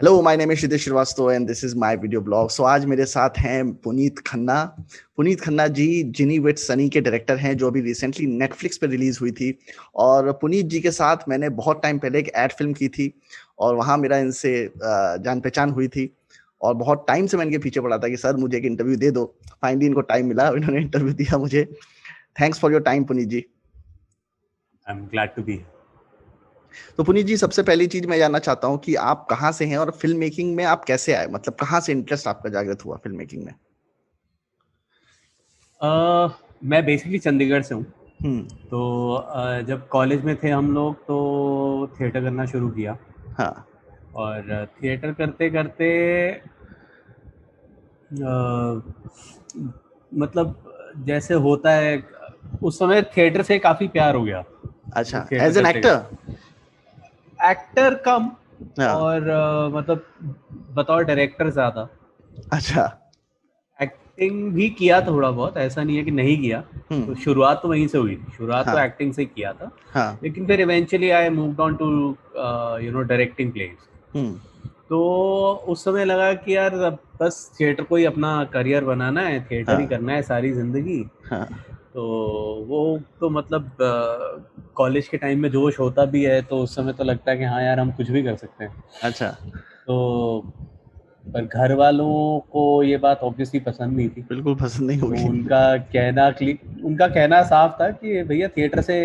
Hello, my name is Kshitij Srivastava and this is my video blog. So आज मेरे साथ हैं Puneet Khanna. Puneet Khanna ji Ginny weds Sunny के डायरेक्टर हैं, जो अभी रिसेंटली नेटफ्लिक्स पे रिलीज हुई थी। और पुनीत जी के साथ मैंने बहुत टाइम पहले एक एड फिल्म की थी और वहाँ मेरा इनसे जान पहचान हुई थी। और बहुत टाइम से मैं इनके पीछे पड़ा था कि सर मुझे एक इंटरव्यू दे दो। फाइनली इनको टाइम मिला, इन्होंने इंटरव्यू दिया मुझे। Thanks for your time Puneet ji. I am glad to be. तो पुनीत जी, सबसे पहली चीज मैं जानना चाहता हूँ कि आप कहाँ से हैं और फिल्म मेकिंग में आप कैसे आए, मतलब कहाँ से इंटरेस्ट आपका जागृत हुआ फिल्म मेकिंग में? मैं बेसिकली चंडीगढ़ से हूँ। हम्म। तो जब कॉलेज में थे हम लोग तो थिएटर करना शुरू किया। हाँ। और थिएटर करते करते मतलब जैसे होता है, उस समय थिएटर से काफ़ी प्यार हो गया। वो अच्छा, थिएटर एज एन करते एक्टर? करते एक्टर कम, हाँ। और मतलब बतौर डायरेक्टर ज़्यादा। अच्छा। एक्टिंग भी किया थोड़ा बहुत, ऐसा नहीं है कि नहीं किया। तो हम्म। शुरुआत तो वहीं से हुई थी, शुरुआत तो हाँ। एक्टिंग से ही किया था। हाँ। लेकिन फिर eventually I moved on to directing place. Hmm. तो उस समय लगा कि यार अब बस थिएटर को ही अपना करियर बनाना है, थिएटर ही हाँ। करना है सारी ज़िंदगी। हाँ। तो वो तो मतलब कॉलेज के टाइम में जोश होता भी है, तो उस समय तो लगता है कि हाँ यार हम कुछ भी कर सकते हैं। अच्छा। तो पर घर वालों को ये बात ऑब्वियसली पसंद नहीं थी। बिल्कुल पसंद नहीं तो होगी। उनका कहना साफ था कि भैया थिएटर से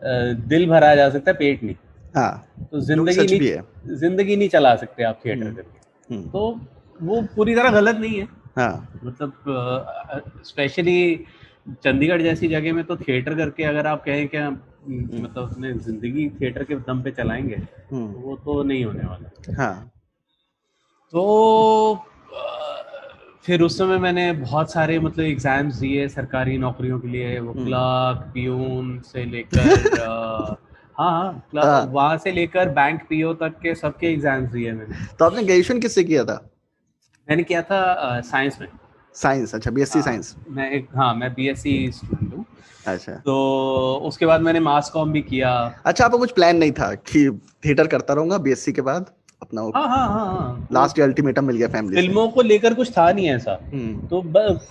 दिल भरा जा सकता है, पेट नहीं। हाँ, तो जो कि सच भी है। जिंदगी नहीं चला सकते आप थिएटर हम्म। करके। हम्म। तो वो पूरी तरह गलत नहीं है। हाँ। मतलब स्पेशली चंडीगढ़ जैसी जगह में तो थिएटर करके अगर आप कहें कि हम्म। मतलब अपने ज़िंदगी थिएटर के दम पे चलाएंगे, हम्म। तो वो तो नहीं होने वाला। हाँ। तो फिर उस समय मैंने बहुत सारे मतलब एग्ज़ाम्स दिए सरकारी नौकरियों के लिए, वो हम्म। क्लर्क पियून से लेकर हाँ हाँ, हाँ। वहाँ से लेकर बैंक पीओ तक के सबके एग्ज़ाम्स दिए मैंने। तो आपने ग्रेजुएशन किससे किया था? मैंने किया था साइंस में। साइंस? अच्छा, बीएससी हाँ, साइंस। मैं बीएससी स्टूडेंट हूँ। अच्छा। तो उसके बाद मैंने मास कॉम भी किया। अच्छा, आपका कुछ प्लान नहीं था कि थिएटर करता रहूंगा बीएससी के बाद अपना? हाँ हाँ हाँ हाँ, वो लास्ट ईयर अल्टीमेटम मिल गया फैमिली से? फिल्मों को लेकर कुछ था नहीं ऐसा। हम्म। तो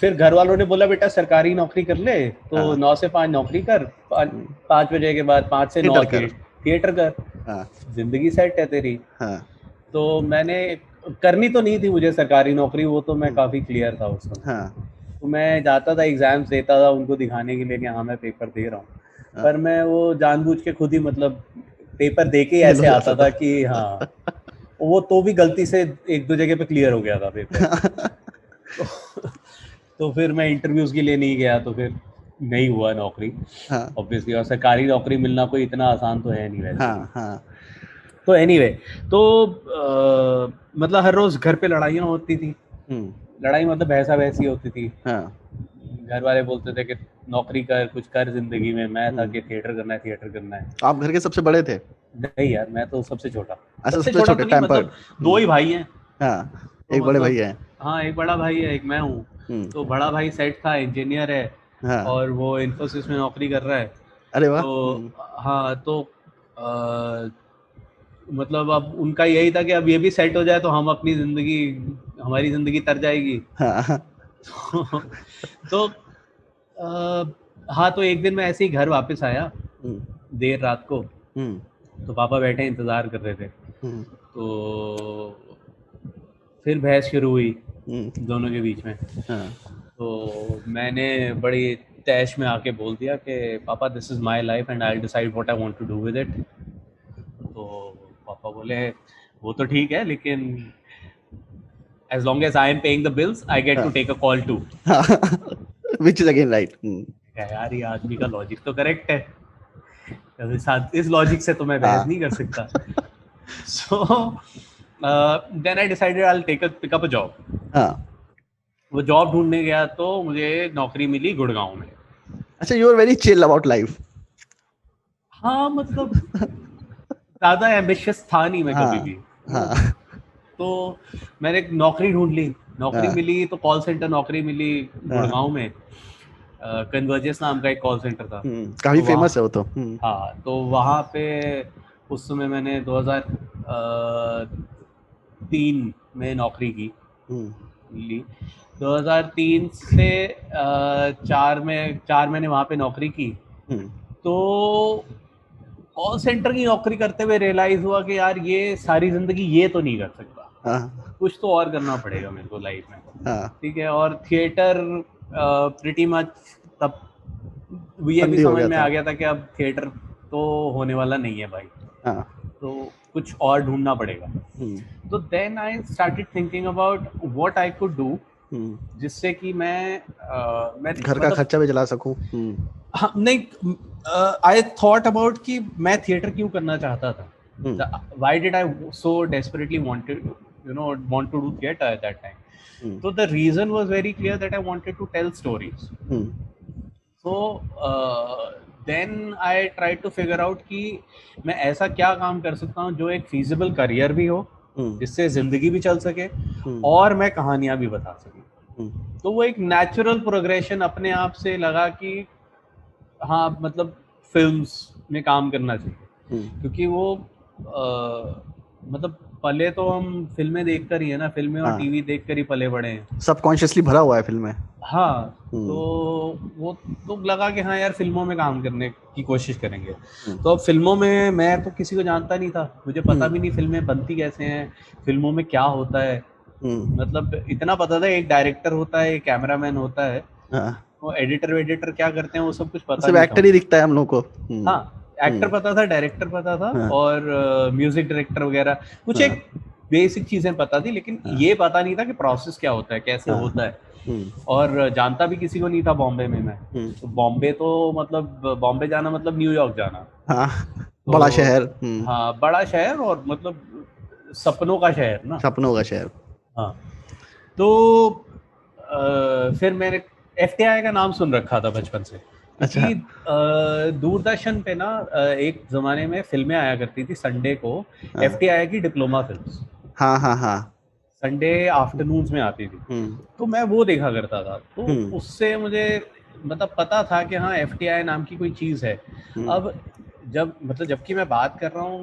फिर घर वालों ने बोला बेटा सरकारी नौकरी कर ले, तो हाँ। 9 से 5 नौकरी कर, हम्म। 5 बजे के बाद 5 से 9 थिएटर कर। थिएटर कर, हाँ। जिंदगी सेट है तेरी। हाँ। तो मैंने करनी तो नहीं थी मुझे सरकारी नौकरी, वो तो मैं हम्म। काफ़ी क्लियर था उस समय। हाँ। तो मैं जाता था एग्ज़ाम्स देता था उनको दिखाने के लिए कि हाँ मैं पेपर दे रहा हूँ। हाँ। पर मैं वो जानबूझ के खुद ही मतलब पेपर दे के ही फेल ऐसे हो जाता आता था था। कि हाँ, वो तो भी गलती से 1-2 जगह पे क्लियर हो गया था पेपर। तो, तो फिर मैं इंटरव्यूज़ के लिए नहीं गया, तो फिर नहीं हुआ नौकरी हाँ। ऑब्वियसली। और सरकारी नौकरी मिलना कोई इतना आसान तो है नहीं वैसे भी। हाँ। हाँ। तो एनीवे, तो मतलब हर रोज़ घर पे लड़ाइयाँ होती थी। हम्म। लड़ाई मतलब भैंसा भैंसी होती थी। हाँ। घर वाले बोलते थे कि नौकरी कर, कुछ कर जिंदगी में। मैं था हम्म। कि थिएटर करना है, थिएटर करना है। आप घर के सबसे बड़े थे? नहीं यार, मैं तो सबसे छोटा। अच्छा, सबसे सबसे छोटा छोटे, तो नहीं, पैम्पर्ड। मतलब दो ही भाई हैं। हाँ। तो एक बड़े मतलब भैया हैं। हाँ, एक बड़ा भाई है, एक मैं हूँ। हम्म। तो बड़ा भाई सेट था, इंजीनियर है, हाँ। और वो इन्फोसिस में नौकरी कर रहा है। अरे वाह। तो हाँ, तो मतलब अब उनका यही था कि अब ये भी सेट हो जाए तो हम अपनी ज़िंदगी, हमारी ज़िंदगी तर जाएगी। हाँ। हाँ। तो हाँ, तो एक दिन मैं ऐसे ही घर वापस आया हम्म। देर रात को। हम्म। तो पापा बैठे इंतज़ार कर रहे थे। हम्म। तो फिर बहस शुरू हुई हम्म। दोनों के बीच में। हाँ। तो मैंने बड़ी तैश में आके बोल दिया कि पापा this is my life and I will decide what I want to do with it. तो पापा बोले वो तो ठीक है, लेकिन as long as I am paying the bills I get to हाँ। Take a call too. हाँ। Which is again right. यार ये आदमी का लॉजिक तो करेक्ट है, इस लॉजिक से तो मैं बहस हाँ। नहीं कर सकता। So then I decided I will pick up a job. हाँ। वो जॉब ढूंढने गया तो मुझे नौकरी मिली गुड़गांव में। अच्छा, you are very chill about life. हाँ मतलब ज़्यादा एम्बिशियस था नहीं मैं कभी भी। हाँ। वो हाँ। तो मैंने एक नौकरी ढूंढ ली, नौकरी हाँ। मिली तो कॉल सेंटर नौकरी मिली हाँ। गुड़गांव में। कन्वर्जेस नाम का एक कॉल सेंटर था। काफी तो फेमस है वहाँ, वो तो। हाँ तो वहाँ पे उस समय मैंने 2000 2003 में नौकरी की ली। 2003 से 4 महीने वहाँ पे नौकरी की। तो कॉल सेंटर की नौकरी करते हुए रियलाइज हुआ कि यार ये सारी जिंदगी ये तो नहीं कर सकता, कुछ तो और करना पड़ेगा मेरे को लाइफ में। ठीक है, और थिएटर प्रिटी मच तब ये भी समझ में आ गया था कि अब थिएटर तो होने वाला नहीं है भाई, तो कुछ और ढूंढना पड़ेगा। तो then I started thinking about what I could do, जिससे कि मैं घर का खर्चा भी चला सकूं। हाँ, नहीं, आई थॉट अबाउट कि मैं थिएटर क्यों करना चाहता था, why did I so desperately want to do theater at that time. So the reason was very clear that I wanted to tell stories. So then I tried to figure out कि मैं ऐसा क्या काम कर सकता हूँ जो एक feasible करियर भी हो, जिससे जिंदगी भी चल सके और मैं कहानियां भी बता सके। तो वो एक नेचुरल प्रोग्रेशन अपने आप से लगा कि हाँ, मतलब फिल्म्स में काम करना चाहिए, क्योंकि वो मतलब पले तो हम फिल्में देखकर ही है ना, फिल्में और टीवी देखकर ही पले बड़े हैं, सबकॉन्शियसली भरा हुआ है फिल्में। हाँ, तो वो तो लगा कि हाँ यार फिल्मों में काम करने की कोशिश करेंगे। तो अब फिल्मों में मैं तो किसी को जानता नहीं था, मुझे पता भी नहीं फिल्में बनती कैसे हैं, फिल्मों में क्या होता है। मतलब इतना पता था एक डायरेक्टर होता है, एक कैमरामैन होता है, वो एडिटर क्या करते हैं वो सब कुछ पता नहीं था। एक्टर ही दिखता है हम लोग को। हाँ, एक्टर पता था, डायरेक्टर पता था, और म्यूजिक डायरेक्टर वगैरह कुछ एक बेसिक चीजें पता थी, लेकिन ये पता नहीं था कि प्रोसेस क्या होता है, कैसे होता है। और जानता भी किसी को नहीं था बॉम्बे में मैं। तो बॉम्बे तो मतलब बॉम्बे जाना मतलब न्यूयॉर्क जाना। तो बड़ा शहर। हाँ, बड़ा शहर, और मतलब सपनों का शहर ना, सपनों का शहर। हाँ, तो फिर मैंने FTI का नाम सुन रखा था बचपन से, क्योंकि दूरदर्शन पे ना एक जमाने में फिल्में आया करती थी संडे को, FTI की डिप्लोमा फिल्म्स। हाँ, संडे आफ्टरनून्स में आती थी, तो मैं वो देखा करता था। तो उससे मुझे मतलब पता था कि हाँ FTI नाम की कोई चीज़ है। अब जबकि मैं बात कर रहा हूँ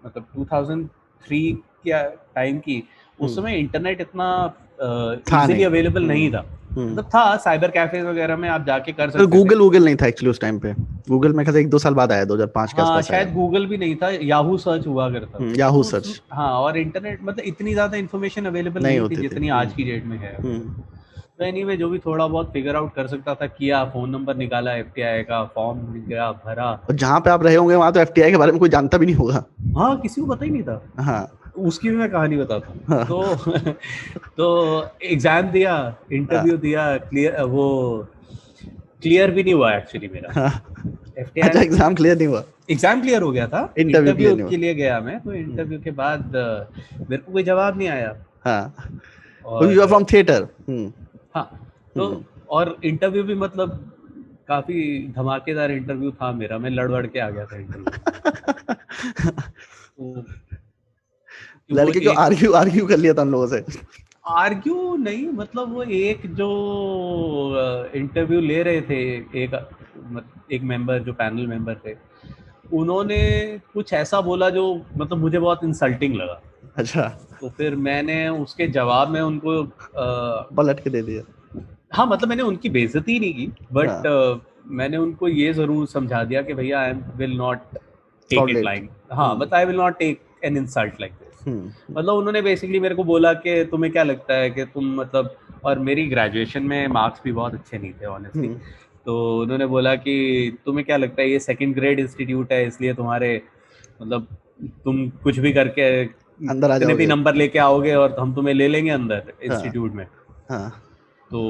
मतलब 2003 के टाइम की, उस समय इंटरनेट इतना इजीली अवेलेबल नहीं था। मतलब था, साइबर कैफे वगैरह में आप जाके कर सकते थे। गूगल नहीं था एक्चुअली उस टाइम पे। गूगल में 1-2 साल बाद आया, 2005 के आसपास। शायद गूगल भी नहीं था, याहू सर्च हुआ करता था। Yahoo search. हाँ, और इंटरनेट मतलब इतनी ज्यादा इन्फॉर्मेशन अवेलेबल नहीं थी जितनी आज की डेट में है। तो एनीवे जो भी थोड़ा बहुत फिगर आउट कर सकता था किया, फोन नंबर निकाला, FTI का फॉर्म गया, भरा। और जहाँ पे आप रहे होंगे वहाँ तो FTI के बारे में कोई जानता भी नहीं होगा। हाँ, किसी को पता ही नहीं था। हाँ, उसकी भी मैं कहानी बताता हूँ। हाँ। तो एग्जाम दिया, इंटरव्यू दिया, क्लियर भी नहीं हुआ एक्चुअली मेरा। FTI अच्छा, एग्जाम क्लियर नहीं हुआ? एग्जाम क्लियर हो गया था, इंटरव्यू के लिए गया मैं, तो इंटरव्यू के बाद मेरे को कोई जवाब नहीं आया। हाँ, और यू आर फ्रॉम थिएटर। हाँ, तो और इंटरव्यू भी मतलब काफी धमाकेदार इंटरव्यू था मेरा, मैं लड़ के आ गया था इंटरव्यू। लड़के को आर्ग्यू कर लिया था उन लोगों से? आर्ग्यू नहीं, मतलब वो एक जो इंटरव्यू ले रहे थे, एक मेंबर, जो पैनल मेंबर थे, उन्होंने कुछ ऐसा बोला जो मतलब मुझे बहुत इंसल्टिंग लगा। अच्छा। तो फिर मैंने उसके जवाब में उनको पलट के दे दिया। हाँ, मतलब मैंने उनकी बेइज्जती नहीं की, बट मैंने उनको ये जरूर समझा दिया कि भैया I will not take it like, हाँ, but I will not take an insult like this. मतलब उन्होंने बेसिकली मेरे को बोला कि तुम्हें क्या लगता है कि तुम मतलब, और मेरी ग्रेजुएशन में मार्क्स भी बहुत अच्छे नहीं थे ऑनेस्टली। तो उन्होंने बोला कि तुम्हें क्या लगता है ये सेकंड ग्रेड इंस्टीट्यूट है, इसलिए तुम्हारे मतलब तुम कुछ भी करके अंदर कितने भी नंबर लेके आओगे और हम तुम्हें ले लेंगे अंदर इंस्टीट्यूट में। हाँ। तो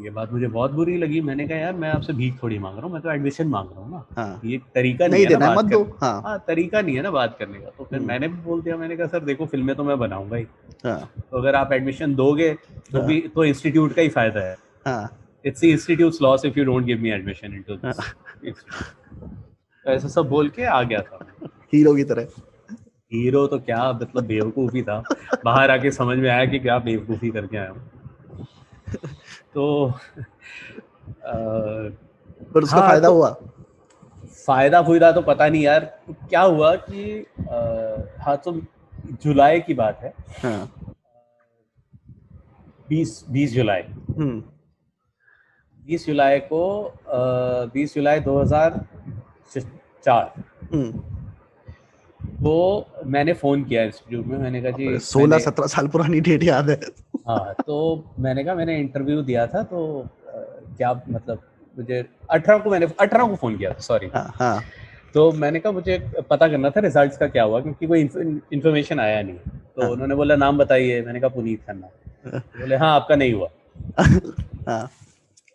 ये बात मुझे बहुत बुरी लगी। मैंने कहा यार मैं आपसे भीख थोड़ी मांग रहा हूँ, मैं तो एडमिशन मांग रहा हूँ ना। हाँ। ये तरीका नहीं है ना बात करने का। हाँ, तरीका नहीं है ना बात करने का। तो फिर मैंने भी बोल दिया, मैंने कहा सर देखो फिल्में तो मैं बनाऊंगा ही। हाँ। तो अगर आप एडमिशन दोगे तो भी तो इंस्टीट्यूट का ही फायदा है। हाँ। It's the institutes loss if you don't give me admission into this. ऐसा सब बोल के आ गया था हीरो की तरह। हीरो तो क्या, मतलब बेवकूफ़ी था। बाहर आके समझ में आया कि क्या बेवकूफ़ी करके आया हूँ। तो पर उसका फायदा हुआ? फायदा तो पता नहीं यार क्या हुआ कि हाँ, तो जुलाई की बात है, हाँ 20 जुलाई, हम्म 20 जुलाई को 20 जुलाई 2004 हम्म को मैंने फ़ोन किया इंस्टीट्यूट में। मैंने कहा जी 16-17 साल पुरानी डेट याद है। हाँ, तो मैंने कहा मैंने इंटरव्यू दिया था, तो क्या मतलब मुझे 18 को, मैंने 18 को फ़ोन किया था, सॉरी। हाँ हाँ तो मैंने कहा मुझे पता करना था रिजल्ट्स का क्या हुआ, क्योंकि कोई इन्फॉर्मेशन आया नहीं। तो हाँ उन्होंने बोला नाम बताइए। मैंने कहा पुनीत खन्ना। तो बोले हाँ आपका नहीं हुआ। हाँ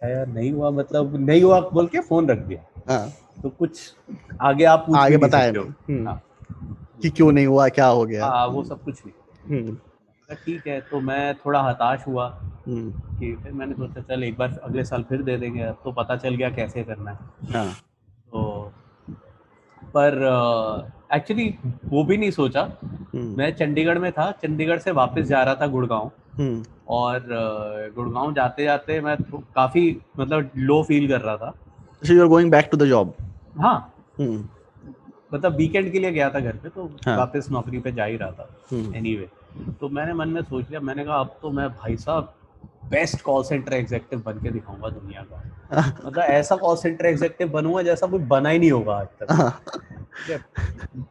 है यार, नहीं हुआ मतलब नहीं हुआ बोल के फ़ोन रख दिया। हाँ तो कुछ आगे आप पूछ भी आगे नहीं बताया सकते हो। नहीं। हाँ, कि क्यों नहीं हुआ, क्या हो गया। हाँ वो सब कुछ नहीं। हम्म कहा, ठीक है। तो मैं थोड़ा हताश हुआ हम्म कि फिर मैंने सोचा चल एक बार अगले साल फिर दे देंगे। अब तो पता चल गया कैसे करना है। हाँ तो पर एक्चुअली वो भी नहीं सोचा। हम्म मैं चंडीगढ़ में था, चंडीगढ़ से वापस जा रहा था गुड़गांव। हम्म और गुड़गांव जाते जाते मैं काफ़ी मतलब लो फील कर रहा था। so you're going back to the job। हाँ, हम्म मतलब वीकेंड के लिए गया था घर पे, तो हाँ वापस नौकरी पे जा ही रहा था हम्म एनीवे। तो मैंने मन में सोच लिया, मैंने कहा अब तो मैं भाई साहब बेस्ट कॉल सेंटर एग्जेक्टिव बन के दिखाऊंगा दुनिया का। मतलब ऐसा कॉल सेंटर एग्जेक्टिव बनूंगा जैसा कोई बना ही नहीं होगा आज तक। हाँ, ठीक है,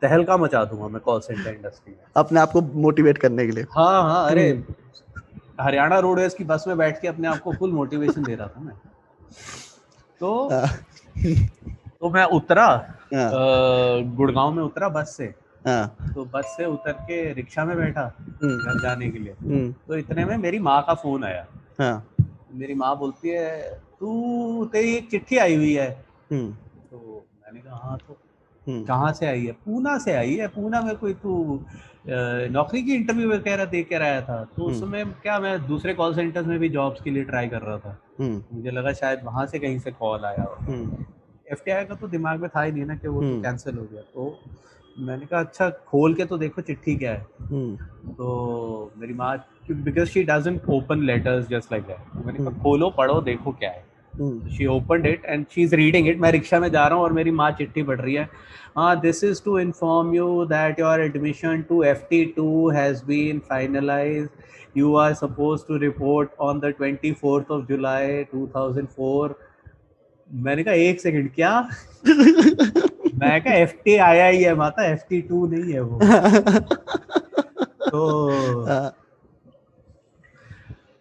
तहलका मचा दूंगा मैं कॉल सेंटर इंडस्ट्री में। अपने आप को मोटिवेट करने के लिए। हाँ हाँ, अरे हम्म हरियाणा रोडवेज की बस में बैठ के अपने आप को फुल मोटिवेशन दे रहा था मैं। तो हाँ तो मैं उतरा, हाँ गुड़गांव में उतरा बस से। हाँ तो बस से उतर के रिक्शा में बैठा हम्म घर जाने के लिए। हम्म तो इतने में मेरी माँ का फ़ोन आया। हाँ मेरी माँ बोलती है तू तेरी एक चिट्ठी आई हुई है। हम्म तो मैंने कहा हाँ। तो हम्म कहाँ से आई है? पूना से आई है। पूना में कोई तू नौकरी की इंटरव्यू वगैरह दे कर आया था? तो उस हम्म समय क्या मैं दूसरे कॉल सेंटर्स में भी जॉब्स के लिए ट्राई कर रहा था। हम्म मुझे लगा शायद वहाँ से कहीं से कॉल आया हो। हम्म एफटीआई का तो दिमाग में था ही नहीं ना कि वो तो हम्म कैंसिल हो गया। तो मैंने कहा अच्छा खोल के तो देखो चिट्ठी क्या है। हम्म तो मेरी माँ, because she doesn't open letters just like that, मैंने कहा हम्म खोलो पढ़ो देखो क्या है। Hmm she opened it and she is reading it. मैं रिक्शा में जा रहा हूँ और मेरी माँ चिट्ठी पढ़ रही है। हाँ, this is to inform you that your admission to FT2 has been finalise. You are suppose to report on the 24th of July 2004। मैंने कहा एक सेकंड क्या? मैं कहा FT आया ही है माता, FT2 नहीं है वो। तो हाँ,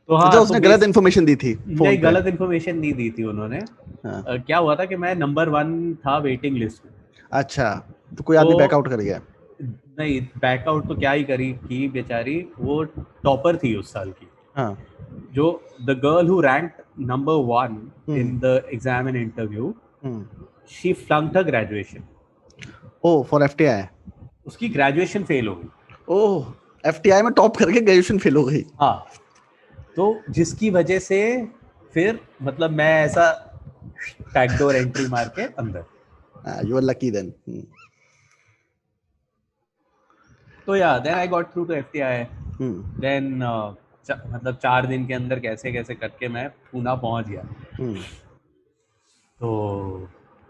तो अच्छा हाँ, तो उसने गलत इन्फॉर्मेशन दी थी फोन नहीं, पे। गलत इन्फॉर्मेशन नहीं दी थी उन्होंने। हाँ क्या हुआ था कि मैं नंबर 1 था वेटिंग लिस्ट में। अच्छा, तो कोई तो आदमी बैकआउट कर गया। नहीं, बैकआउट तो क्या ही करी की बेचारी, वो टॉपर थी उस साल की। हाँ जो the girl who ranked number 1 hmm in the exam and interview, hmm she flunked her graduation. Oh for FTI. उसकी ग्रेजुएशन फेल हो गई। ओह, एफटीआई में टॉप करके ग्रेजुएशन फेल हो गई। हाँ, तो जिसकी वजह से फिर मतलब मैं ऐसा बैकडोर एंट्री मार के अंदर। You are lucky then. तो या then I got through to FTI। Hmm then मतलब 4 दिन के अंदर कैसे कैसे करके मैं पूना पहुंच गया। हम्म तो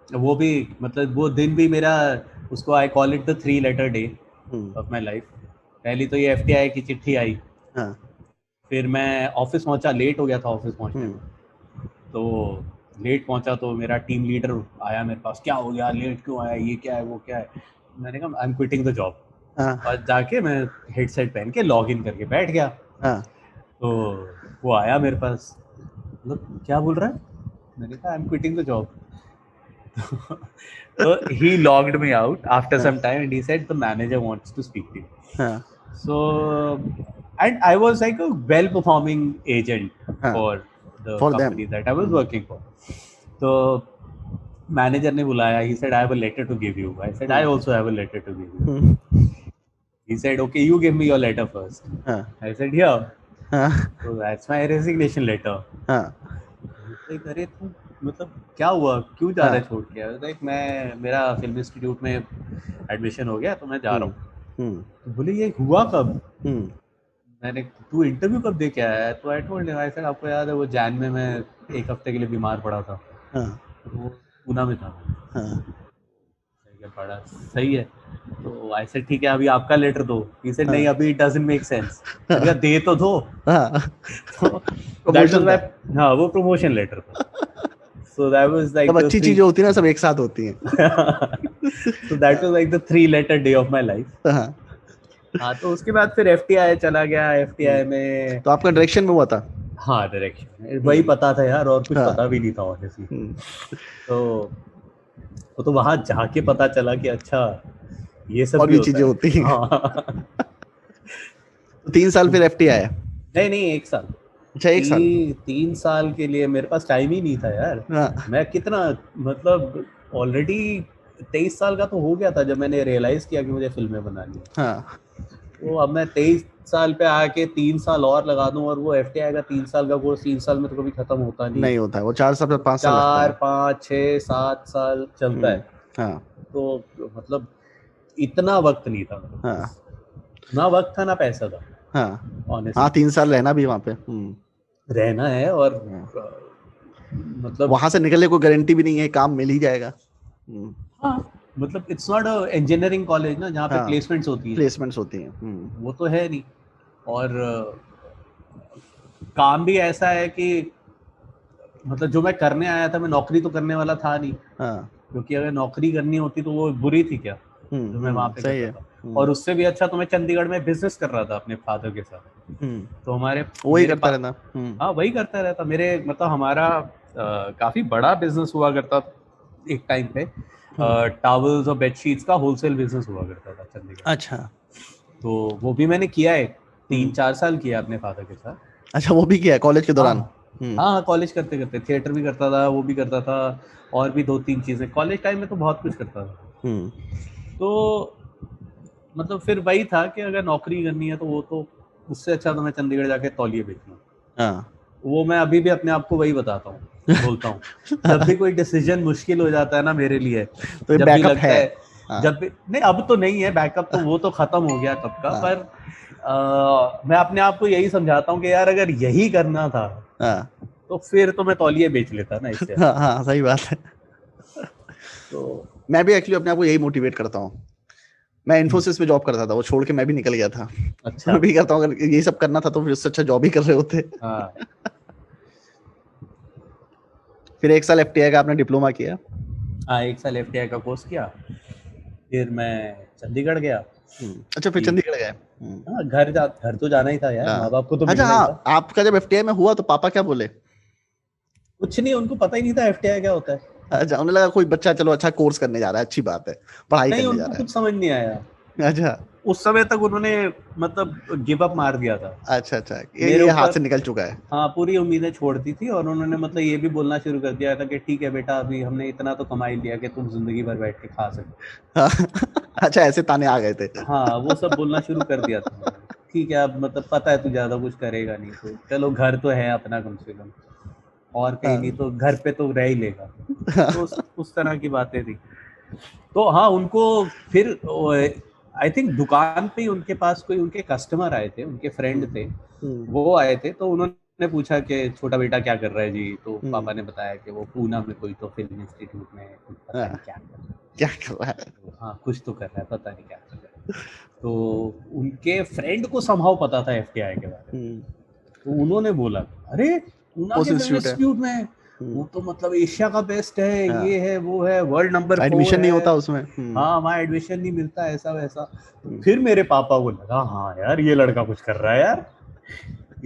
वो भी मतलब वो दिन भी मेरा, उसको I call it the 3 letter day hmm of my life. पहली तो ये FTI की चिट्ठी आई। हाँ फिर मैं ऑफिस पहुंचा, लेट हो गया था ऑफिस पहुंचने में। हम्म तो लेट पहुंचा तो मेरा टीम लीडर आया मेरे पास, क्या हो गया लेट क्यों आया, ये क्या है वो क्या है। मैंने कहा I am quitting the job. हाँ और जाके मैं हेडसेट पहन के लॉग इन करके बैठ गया। हाँ तो वो आया मेरे पास, मतलब क्या बोल रहा है? मैंने कहा I am quitting the job. तो he logged me out after हाँ some time and he said the manager wants to speak to you. हाँ So, and I was like a well performing agent हाँ for the for them. company that I was working for. तो manager ने बुलाया, he said I have a letter to give you. I said I also have a letter to give you. Hmm He said okay, you give me your letter first. हाँ I said here. हाँ So that's my resignation letter. हाँ Like अरे तू मतलब क्या हुआ, क्यों जा रहा है हाँ छोड़ के? लाइक मैं, मेरा फिल्म इंस्टीट्यूट में एडमिशन हो गया तो मैं जा रहा हम्म हूँ। हम्म तो बोले ये हुआ कब? हम्म मैंने, तू इंटरव्यू कब दे के आया है? तो I told him, I said आपको याद है वो जैन में मैं एक हफ्ते के लिए बीमार पड़ा था। हाँ तो वो पूना में था। हाँ मैंने पढ़ा सही है। तो आई सेड ठीक है अभी आपका लेटर दो। ही सेड नहीं अभी इट डजंट मेक सेंस। मैंने कहा दे तो दो। तो दैट वाज प्रमोशन माय, था। हाँ वो प्रमोशन लेटर था। सो दैट वाज लाइक सब द अच्छी थ्री चीजें होती है ना, सब एक साथ होती हैं। So that was like the 3 letter day of my life. हाँ। हाँ तो उसके बाद फिर एफटीआई चला गया। एफटीआई में तो आपका डायरेक्शन में हुआ था? हाँ डायरेक्शन वही पता था यार, और कुछ हाँ। पता भी नहीं था ऑनेस्टली। तो वो तो वहां जाके पता चला कि अच्छा ये सब और भी भी होता चीजें है। होती हैं। हाँ। तो 3 साल फिर एफटी आया? नहीं नहीं 1 साल। अच्छा, 1 साल। 3 साल के लिए मेरे पास टाइम ही नहीं था यार। हाँ। मैं कितना मतलब ऑलरेडी 23 साल का तो हो गया था जब मैंने रियलाइज किया कि मुझे फिल्में बनानी है। हाँ। तो अब मैं 23 साल पे आके 3 साल और लगा दूं, और वो एफटीआई का 3 साल का कोर्स 3 साल में तो कभी खत्म होता नहीं है। नहीं होता है वो, 4 साल से 5 साल लगता चार है। 5 6 7 साल चलता है। हाँ। तो मतलब इतना वक्त नहीं था मेरे हाँ। पास, ना वक्त था ना पैसा था हाँ। हाँ, ऑनेस्टली। 3 साल रहना भी वहां पे। रहना है और हाँ। मतलब वहां से निकलने को गारंटी भी नहीं है, काम मिल ही जाएगा। हाँ मतलब it's not a engineering college ना जहाँ पे हाँ, प्लेसमेंट्स होती हैं, प्लेसमेंट्स होती हैं। वो तो है नहीं। और काम भी ऐसा है कि मतलब जो मैं करने आया था, मैं नौकरी तो करने वाला था नहीं, हाँ। क्योंकि अगर नौकरी करनी होती तो वो बुरी थी क्या जो मैं वहाँ पे कर सही रहा है। था। और उससे भी अच्छा तो मैं चंडीगढ़ में बिजनेस कर रहा था अपने फादर के साथ। तो हमारे वही मेरे करता पास, रहना। हाँ वही करता रहता मेरे, मतलब हमारा काफी बड़ा बिजनेस हुआ करता एक टाइम पे। हम्म। टॉवल्स और बेडशीट्स का होलसेल बिजनेस हुआ करता था चंडीगढ़ में। अच्छा। तो वो भी मैंने किया है, तीन हम्म। चार साल किया अपने फादर के साथ। अच्छा, वो भी किया है कॉलेज के हाँ दौरान? हाँ हाँ कॉलेज करते करते थिएटर भी करता था, वो भी करता था, और भी 2 3 चीज़ें कॉलेज टाइम में तो बहुत कुछ करता था। हम्म। तो मतलब फिर वही था कि अगर नौकरी करनी है तो वो तो उससे अच्छा तो मैं चंडीगढ़ जाके तौलिए बेचूँ। हाँ। वो मैं अभी भी अपने आप को वही बताता हूँ, बोलता हूँ। जब भी कोई डिसीजन मुश्किल हो जाता है ना मेरे लिए, तो ये जब भी बैकअप लगता है। है, हाँ। जब भी नहीं अब तो नहीं है बैकअप, तो वो तो खत्म हो गया कब का। हाँ। पर मैं अपने आप को यही समझाता हूँ कि यार अगर यही करना था हाँ। तो फिर तो मैं तौलिए बेच लेता ना इससे हाँ। अच्छा। हाँ, सही बात है। तो मैं भी एक्चुअली अपने आप को यही मोटिवेट करता हूँ। मैं हम्म, इन्फोसिस में जॉब करता था, वो छोड़ के मैं भी निकल गया था। अच्छा मैं भी करता हूँ, अगर यही सब करना था तो फिर उससे अच्छा जॉब ही कर रहे होते। हाँ फिर 1 साल एफटीआई का आपने डिप्लोमा किया? हाँ 1 साल एफटीआई का कोर्स किया, फिर मैं चंडीगढ़ गया अच्छा, फिर कि चंडीगढ़ गए। हाँ घर तो जाना ही था यार, माँ हाँ। बाप को तो अच्छा, मिलना ही हाँ, था। आपका जब एफटीआई में हुआ तो पापा क्या बोले? कुछ नहीं, उनको पता ही नहीं था एफटीआई क्या होता है। अच्छा, उन्हें लगा कोई बच्चा चलो अच्छा कोर्स करने जा रहा है, अच्छी बात है, पढ़ाई नहीं करने जा उनको रहा कुछ समझ नहीं आया। है। अच्छा। उस समय तक उन्होंने मतलब गिव अप मार दिया था अच्छा। अच्छा, मेरे ये हाथ ऊपर। से निकल चुका है। हाँ पूरी उम्मीदें छोड़ दी थी, और उन्होंने मतलब ये भी बोलना शुरू कर दिया था कि ठीक है बेटा अभी हमने इतना तो कमा ही लिया कि तुम जिंदगी भर बैठ के खा सकते हाँ। अच्छा, ऐसे ताने आ गए थे। हो। हाँ वो सब बोलना शुरू कर दिया था उन्होंने। ठीक है अब मतलब पता है तू ज्यादा कुछ करेगा नहीं, तो चलो घर तो है अपना कम से कम, और कहीं नहीं हाँ। तो घर पे तो रह ही लेगा। तो हाँ। उस तरह की बातें थी। तो हाँ उनको फिर आई थिंक दुकान पे ही उनके पास कोई उनके कस्टमर आए थे, उनके फ्रेंड थे, हम्म। वो आए थे। तो उन्होंने पूछा कि छोटा बेटा क्या कर रहा है जी, तो हम्म। पापा ने बताया कि वो पूना में कोई तो फिल्म इंस्टीट्यूट में कुछ पता नहीं हाँ, क्या कर रहा है। क्या कर रहा है? तो हाँ कुछ तो कर रहा है, पता नहीं क्या कर रहा है। तो उनके फ्रेंड को समहाउ पता था एफटीआई के बारे में। हम्म। तो उन्होंने बोला अरे पूना उस के फिल्म इंस्टीट्यूट है। इंस्टीट्यूट में वो तो मतलब एशिया का बेस्ट है, ये हाँ, है वो है, वर्ल्ड नंबर 4 एडमिशन नहीं है। होता उसमें। हाँ वहाँ एडमिशन नहीं मिलता ऐसा वैसा। तो हम्म। फिर मेरे पापा को लगा हाँ यार ये लड़का कुछ कर रहा है यार,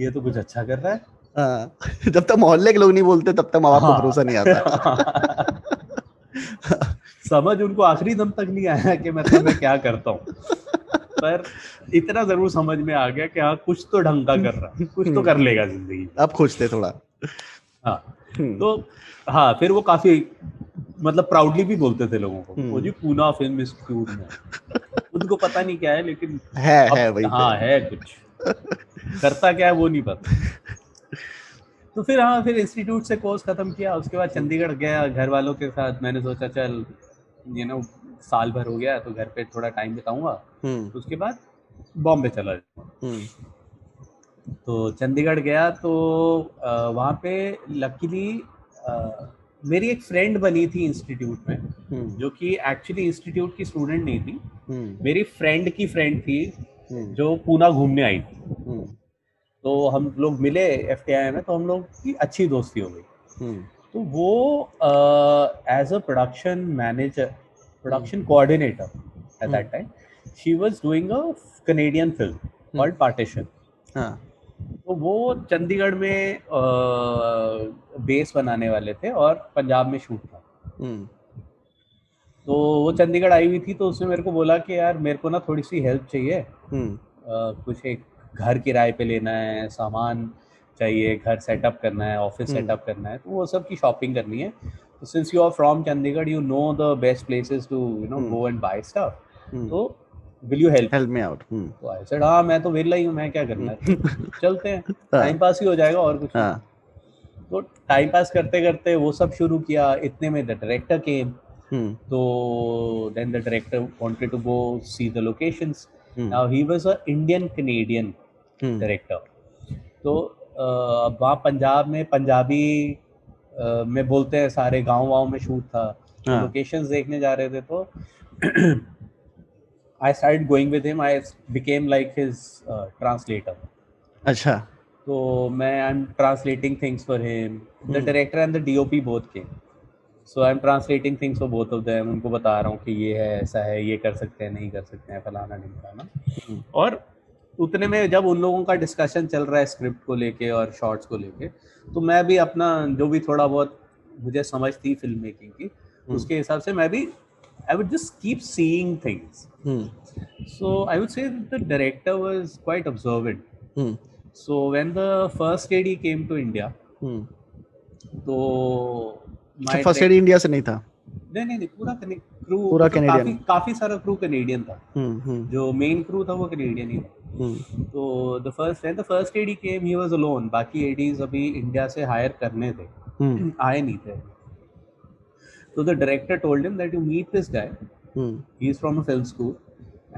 ये तो कुछ अच्छा कर रहा है। हाँ। जब तक मोहल्ले के लोग नहीं बोलते तब तक माँ बाप को हाँ भरोसा नहीं आता। समझ उनको आखिरी दम तक नहीं आया कि मतलब मैं क्या करता हूँ, पर इतना जरूर समझ में आ गया कि हाँ कुछ तो ढंग का कर रहा, कुछ तो कर लेगा जिंदगी। अब खुश थे थोड़ा। हाँ हम्म। तो हाँ फिर वो काफी मतलब प्राउडली भी बोलते थे लोगों को वो जी हम्म। पूना फिल्म इंस्टीट्यूट में। उनको पता नहीं क्या है लेकिन है अब वहीं पे। हाँ है कुछ, करता क्या है वो नहीं पता। तो फिर हाँ फिर इंस्टीट्यूट से कोर्स खत्म किया, उसके बाद चंडीगढ़ गया घर वालों के साथ। मैंने सोचा चल साल भर हो गया तो घर पे थोड़ा टाइम बिताऊंगा, हम्म। तो उसके बाद बॉम्बे चला जाऊंगा। हम्म। तो चंडीगढ़ गया तो वहाँ पे लकीली मेरी एक फ्रेंड बनी थी इंस्टीट्यूट में, जो कि एक्चुअली इंस्टीट्यूट की स्टूडेंट नहीं थी, मेरी फ्रेंड की फ्रेंड थी जो पूना घूमने आई थी। तो हम लोग मिले एफटीआई में, तो हम लोग की अच्छी दोस्ती हो गई। तो वो as a production manager, production coordinator at that time, she was doing a Canadian film called Partition. तो वो चंडीगढ़ में बेस बनाने वाले थे और पंजाब में शूट था। तो वो चंडीगढ़ आई हुई थी, तो उसने मेरे को बोला कि यार मेरे को ना थोड़ी सी हेल्प चाहिए, कुछ एक घर किराए पे लेना है, सामान चाहिए, घर सेटअप करना है, ऑफिस सेटअप करना है, तो वो सब की शॉपिंग करनी है। तो since you are from Chandigarh, you know the best places to go and buy stuff, तो will you help me out. तो आई सेड हाँ, मैं तो वेला ही हूँ, मैं क्या करना है, चलते हैं, टाइम पास ही हो जाएगा और कुछ नहीं। तो टाइम पास करते करते वो सब शुरू किया, इतने में द डायरेक्टर केम। तो then the director wanted to go see the locations. Now he was a Indian Canadian director. तो वहाँ पंजाब में पंजाबी में बोलते हैं, सारे गांव में शूट था, तो लोकेशंस देखने जा रहे थे। तो I started going with him. I became like his translator. अच्छा। तो मैं I'm translating things for him. The director and the DOP both came. So I'm translating things for both of them. उनको बता रहा हूँ कि ये है, ऐसा है, ये कर सकते हैं, नहीं कर सकते हैं, फलाना नहीं फलाना। और उतने में जब उन लोगों का डिस्कशन चल रहा है स्क्रिप्ट को लेके और शॉर्ट्स को लेके, तो मैं भी अपना जो भी थोड़ा बहुत मुझे समझ थी फिल्म मेकिंग की, उसके हिसाब से मैं भी I would just keep seeing things. So I would say that the director was quite observant. So when the first AD came to India, तो फर्स्ट एड इंडिया से नहीं था? नहीं, पूरा क्रू, पूरा कैनेडियन, काफी सारा क्रू कैनेडियन था। जो मेन क्रू था वो कैनेडियन ही था। तो the first AD came, he was alone, बाकी एडीज अभी इंडिया से हायर करने थे, आए नहीं थे। So the director told him that you meet this guy. He is from a film school,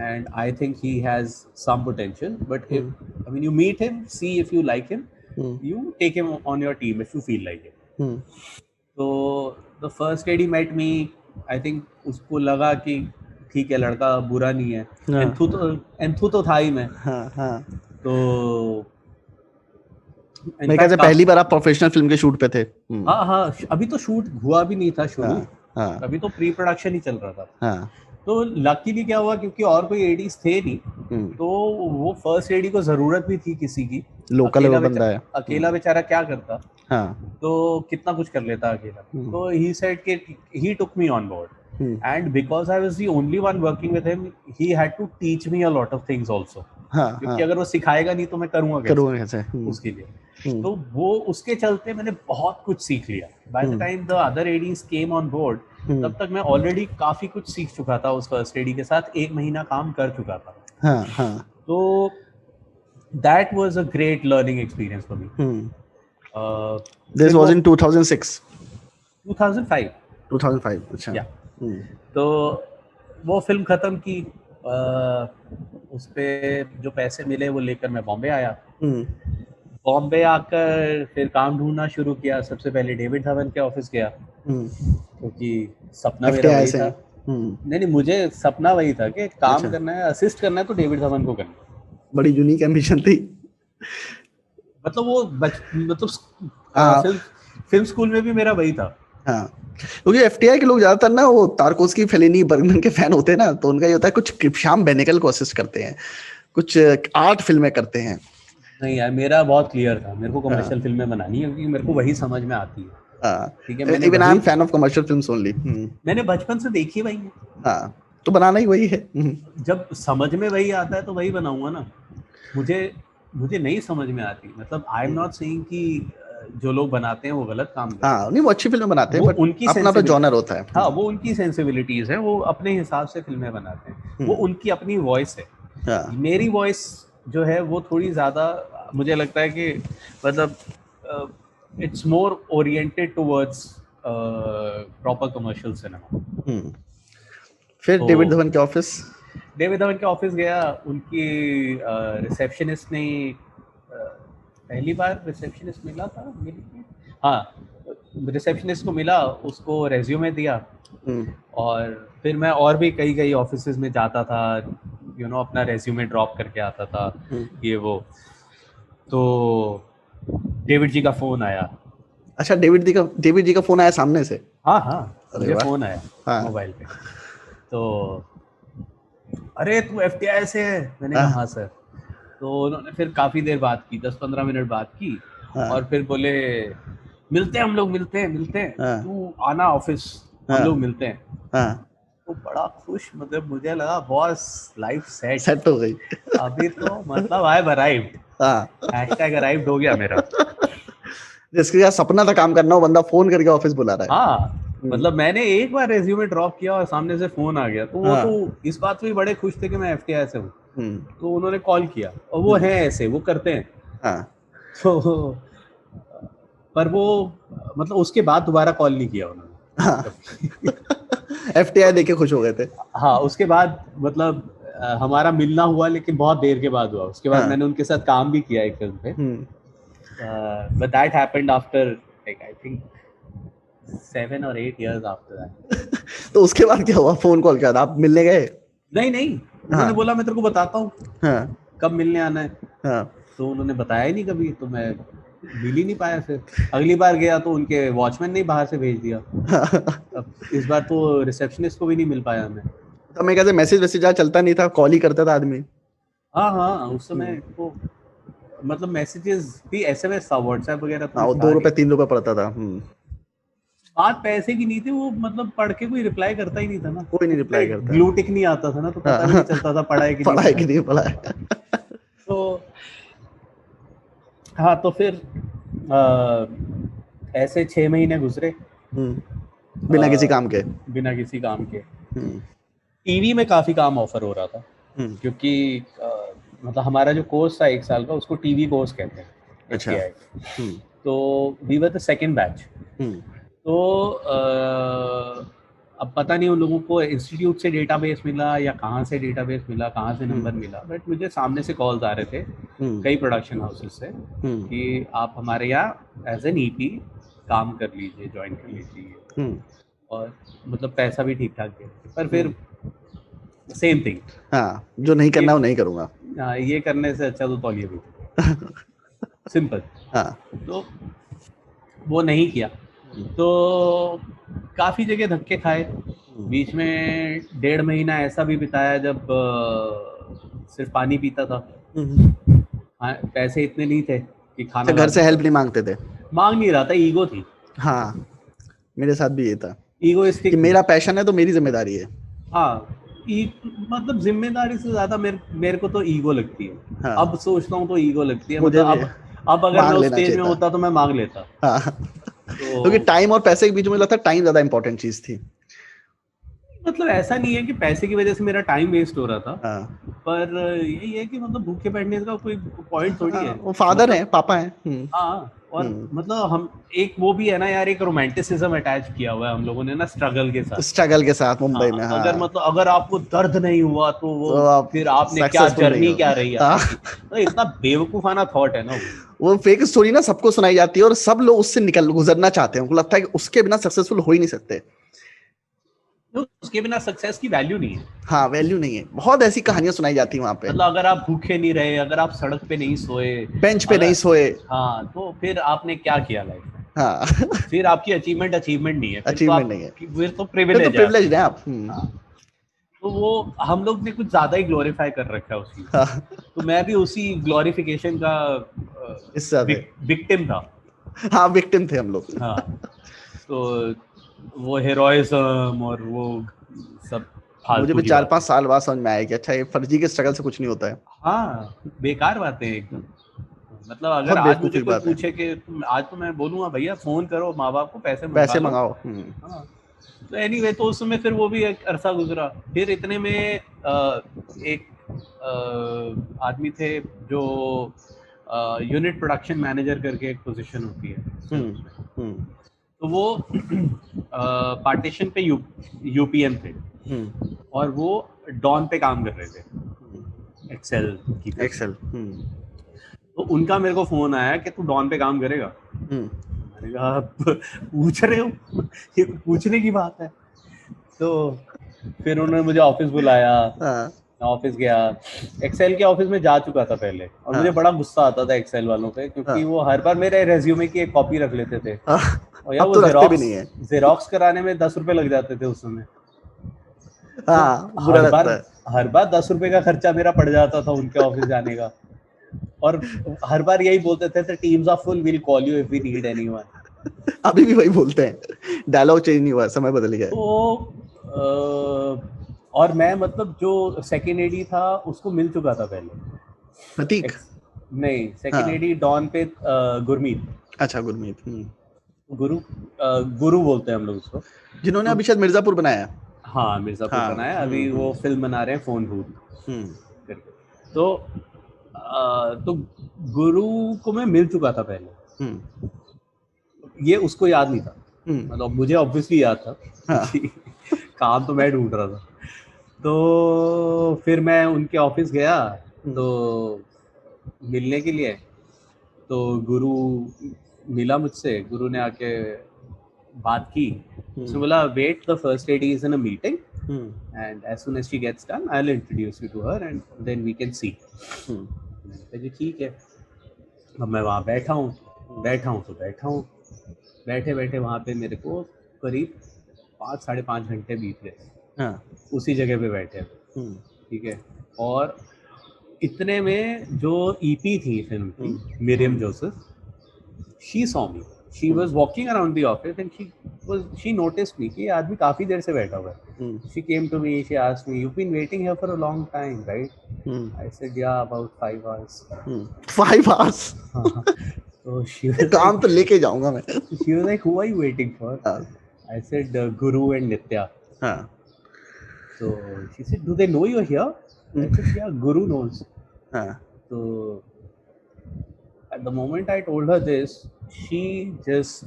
and I think he has some potential. But if you meet him, see if you like him, you take him on your team if you feel like it. So the first lady met me. I think उसको लगा कि ठीक है, लड़का बुरा नहीं है। Enthu तो था ही मैं। तो मैं कहते पहली बार आप प्रोफेशनल फिल्म के शूट पे थे? हाँ, अभी तो शूट हुआ भी नहीं था शुरू, अभी तो प्री प्रोडक्शन ही चल रहा था। तो लकीली क्या हुआ, क्योंकि और कोई एडीज थे नहीं, तो वो फर्स्ट एडी को जरूरत भी थी किसी की, लोकल बंदा है, अकेला बेचारा क्या करता, तो कितना कुछ कर लेता अकेला। तो ही सेड कि he took me on board, and because I was the only one working with him, he had to teach me a lot of things also. क्योंकि अगर वो सिखाएगा नहीं तो मैं करूँगा कैसे उसके लिए। तो वो उसके चलते मैंने बहुत कुछ सीख लिया। By the time the other ADs came on board, तब तक मैं ऑलरेडी काफी कुछ सीख चुका था, उस फर्स्ट AD के साथ 1 महीना काम कर चुका था। तो that was a great learning experience for me. This was in 2006. 2005. 2005, अच्छा। तो वो फिल्म खत्म की, उस पे जो पैसे मिले वो लेकर मैं बॉम्बे आया। बॉम्बे आकर फिर काम ढूंढना शुरू किया। सबसे पहले डेविड धवन के ऑफिस गया, क्योंकि सपना मेरा वही था। नहीं, मुझे सपना वही था कि काम करना है, असिस्ट करना है तो डेविड धवन को करना है। बड़ी यूनिक एम्बिशन थी। मतलब वो फिल्म स्कूल में भी मेरा वही था। क्योंकि एफटीआई के लोग ज्यादातर ना वो तारकोस्की, फेलिनी, बर्गमैन के फैन होते हैं ना, तो उनका ये होता है कुछ कृपश्याम बेनेगल को असिस्ट करते हैं, कुछ आर्ट फिल्में करते हैं। नहीं यार, मेरा बहुत क्लियर था, मेरे को कमर्शियल फिल्में बनानी है, क्योंकि मेरे को वही समझ में आती है। ठीक है, even I am fan of commercial films only. मैंने बचपन से देखी वही है। तो बनाना ही वही है। जब समझ में वही आता है तो वही बनाऊंगा ना। मुझे नहीं समझ में आती, मतलब आई एम नॉट सेइंग कि जो लोग बनाते हैं वो गलत काम करते हैं। नहीं, वो अच्छी फिल्में बनाते हैं, बट उनकी अपना तो जॉनर होता है। वो उनकी सेंसिबिलिटीज है, वो अपने हिसाब से फिल्में बनाते हैं, वो उनकी अपनी वॉइस है। मेरी वॉइस जो है वो थोड़ी ज्यादा, मुझे लगता है कि मतलब it's more oriented towards proper commercial cinema. फिर डेविड धवन के ऑफिस गया। उनकी रिसेप्शनिस्ट ने पहली बार रिसेप्शनिस्ट मिला था मेरे लिए। रिसेप्शनिस्ट को मिला, उसको रेज्यूमे दिया, और फिर मैं और भी कई कई ऑफिसेज में जाता था, अपना रेज्यूमे ड्रॉप करके आता था, ये वो। तो डेविड जी का फोन आया। अच्छा, डेविड जी का फोन आया सामने से? हाँ हाँ, अरे मुझे वाह। फोन आया हाँ। मोबाइल पे। तो अरे तू FTI से है? मैंने कहा हाँ सर। तो उन्होंने फिर काफ़ी देर बात की, 10-15 मिनट बात की, और फिर बोले मिलते हैं, हम लोग मिलते हैं, तू आना ऑफिस, हम लोग मिलते हैं। तो बड़ा खुश, मतलब मुझे लगा बॉस लाइफ सेट हो गई। अभी तो मतलब आई अराइव्ड, हैशटैग अराइव्ड हो गया मेरा। जिसके साथ सपना था काम करना, वो बंदा फोन करके ऑफिस बुला रहा है। हाँ, मतलब मैंने एक बार रेज्यूमे ड्रॉप किया और सामने से फोन आ गया, तो वो तो इस बात पे बड़े खुश थे कि मैं FTI से हूँ। तो उन्होंने कॉल किया, और वो है ऐसे, वो करते हैं। तो पर वो मतलब उसके बाद दोबारा कॉल नहीं किया उन्होंने। FTI देके खुश हो गए थे। हाँ, उसके बाद मतलब हमारा मिलना हुआ, लेकिन बहुत देर के बाद हुआ। उसके बाद मैंने उनके साथ काम भी किया एक फिल्म पे, but that happened after like I think 7 or 8 years after that. तो उसके बाद क्या हुआ? फोन कॉल किया था, आप मिलने गए? नहीं, उन्होंने बोला मैं तेरे को बताता हूँ कब मिलने आना है। तो उन्होंने बताया ही नहीं कभी, तो मैं मिल ही नहीं पाया। फिर अगली बार गया तो उनके वॉचमैन ने बाहर से भेज दिया। अब इस बार तो रिसेप्शनिस्ट को भी नहीं मिल पाया मैं। तो मैं कहते मैसेज चलता नहीं था, कॉल ही करता था आदमी। हाँ, उस समय तो मतलब मैसेजेस भी, SMS था, व्हाट्सएप वगैरह तो वो 2 रुपए 3 रुपए पड़ता था। बात पैसे की नहीं थी, वो मतलब पढ़ के कोई रिप्लाई करता ही नहीं था ना, कोई नहीं रिप्लाई करता, ब्लू टिक नहीं आता था ना, तो पता भी नहीं चलता था पढ़ा है कि नहीं पढ़ा है। तो हाँ, तो फिर ऐसे 6 महीने गुजरे बिना किसी काम के। टीवी में काफी काम ऑफर हो रहा था, क्योंकि मतलब हमारा जो कोर्स था 1 साल का, उसको टीवी कोर्स कहते हैं। अच्छा। तो we were the second batch. तो अब पता नहीं उन लोगों को इंस्टीट्यूट से डेटाबेस मिला या कहाँ से डेटाबेस मिला, कहाँ से नंबर मिला, बट मुझे सामने से कॉल्स आ रहे थे कई प्रोडक्शन हाउसेस से कि आप हमारे यहाँ एज एन EP काम कर लीजिए, ज्वाइन कर लीजिए, और मतलब पैसा भी ठीक ठाक दे। पर फिर सेम थिंग, जो नहीं करना वो नहीं करूँगा। ये करने से अच्छा तो तौलिए भी सिंपल। तो वो नहीं किया, तो काफ़ी जगह धक्के खाए। बीच में 1.5 महीना ऐसा भी बिताया जब सिर्फ पानी पीता था। पैसे इतने नहीं थे कि खाना, घर से हेल्प नहीं मांगते थे? मांग नहीं रहा था, ईगो थी। हाँ, मेरे साथ भी ये था, ईगोइस्टिक कि मेरा पैशन है तो मेरी जिम्मेदारी है। हाँ, मतलब जिम्मेदारी से ज्यादा मेरे को तो ईगो लगती है। अब सोचता हूँ तो ईगो लगती है। मतलब अब अगर मैं उस स्टेज में होता तो मैं मांग लेता। क्योंकि टाइम और पैसे के बीच में लगता है टाइम ज्यादा इंपॉर्टेंट चीज थी। मतलब ऐसा नहीं है कि पैसे की वजह से मेरा टाइम वेस्ट हो रहा था, पर यही है कि मतलब भूखे बैठने का कोई पॉइंट थोड़ी है। वो फादर है, पापा है। हाँ, और मतलब हम एक वो भी है ना यार, एक रोमांटिसिज्म अटैच किया हुआ है हम लोगों ने ना स्ट्रगल के साथ मुंबई में। अगर मतलब अगर आपको दर्द नहीं हुआ तो वो फिर आपने क्या जर्नी क्या रही है। तो इतना बेवकूफाना थॉट है ना वो फेक स्टोरी ना सबको सुनाई जाती है और सब लोग उससे गुजरना चाहते हैं। उनको लगता है कि उसके बिना सक्सेसफुल हो ही नहीं सकते, तो उसके बिना सक्सेस की वैल्यू नहीं है। हाँ, वैल्यू नहीं है। बहुत ऐसी कहानियां सुनाई जाती है वहाँ पे। मतलब अगर आप भूखे नहीं रहे, अगर आप सड़क पे नहीं सोए, बेंच पे नहीं सोए, हाँ, तो फिर आपने क्या किया लाइफ में? फिर आपकी अचीवमेंट नहीं है, फिर तो प्रिविलेज है आप। तो वो हम लोग ने कुछ ज्यादा ही ग्लोरीफाई कर रखा है उसी। तो मैं भी उसी ग्लोरिफिकेशन का विक्टिम था। हाँ, विक्टिम थे हम लोग। हाँ, तो वो हेरोइज्म और वो सब मुझे भी 4-5 साल बाद समझ में आया कि अच्छा, ये फर्जी के स्ट्रगल से कुछ नहीं होता है। हाँ, बेकार बातें एकदम। मतलब अगर आज मुझे कोई पूछे कि आज तो मैं बोलूंगा भैया फोन करो माँ बाप को, पैसे मंगाओ। हाँ, तो एनीवे, तो उस समय फिर वो भी एक अरसा गुजरा। फिर इतने में एक आदमी थे जो यूनिट प्रोडक्शन मैनेजर करके एक पोजीशन होती है। तो वो पार्टीशन पे UPM थे, और वो डॉन पे काम कर रहे थे, एक्सेल। तो उनका मेरे को फोन आया कि तू डॉन पे काम करेगा। मैंने कहा पूछ रहे हो, ये तो पूछने की बात है। तो फिर उन्होंने मुझे ऑफिस बुलाया, हाँ, ऑफिस गया। एक्सेल के ऑफिस में जा चुका था पहले, और मुझे हाँ, बड़ा गुस्सा आता था एक्सेल वालों पे, क्योंकि हाँ, वो हर बार मेरे रेज्यूमे की एक कॉपी रख लेते थे, हाँ, और यार अब वो तो रखते भी जेरोक्स नहीं है। जेरोक्स कराने में 10 रुपए लग जाते थे उस समय। तो हाँ, बुरा हर बार लगता है। हर बार 10 रुपए का खर्चा मेरा पड़ जाता था उनके ऑफिस जाने का, और हर बार यही बोलते थे, the teams are full, will call you if we need anyone. अभी भी वही बोलते हैं, डायलॉग चेंज नहीं हुआ, समय बदल गया है। तो और मैं मतलब जो सेकेंड एडी था उसको मिल चुका था पहले। प्रतीक। नहीं, सेकेंड हाँ, एडी डॉन पे गुरमीत, अच्छा, गुरमीत। गुरु गुरु बोलते हैं हम लोग उसको। जिन्होंने तो अभी शायद मिर्जापुर बनाया। हाँ, मिर्जापुर हाँ। बनाया, अभी वो फिल्म बना रहे हैं फोन भूत हम्म, करके। तो गुरु को मैं मिल चुका था पहले, हम्म, ये उसको याद नहीं था। हम्म, मतलब मुझे ऑब्वियसली याद था, हाँ, क्योंकि काम तो मैं ढूंढ रहा था। तो फिर मैं उनके ऑफिस गया, तो मिलने के लिए। तो गुरु मिला मुझसे, गुरु ने आके बात की। उसने बोला, wait, the first lady is in a meeting, and as soon as she gets done I will introduce you to her and then we can see. मैंने कहा जी ठीक है। अब मैं वहाँ बैठा हूँ, बैठे बैठे वहाँ पे मेरे को करीब 5 साढ़े 5 घंटे बीत गए, हाँ, उसी जगह पे बैठे। ठीक है। और इतने में जो ईपी थी फिल्म की, Miriam Joseph, she saw me, she was walking around the office and she noticed me कि ये आदमी काफी देर से बैठा हुआ है। She came to me, she asked me, you been waiting here for a long time, right? I said yeah, about 5 hours. 5 hours। हाँ, तो she was काम like, तो लेके जाऊंगा मैं। she was like, who are you waiting for? हाँ, I said, Guru and Nitya. हाँ, So she said, do they know you're here? I said, yeah, Guru knows. हाँ, So at the moment I told her this, she just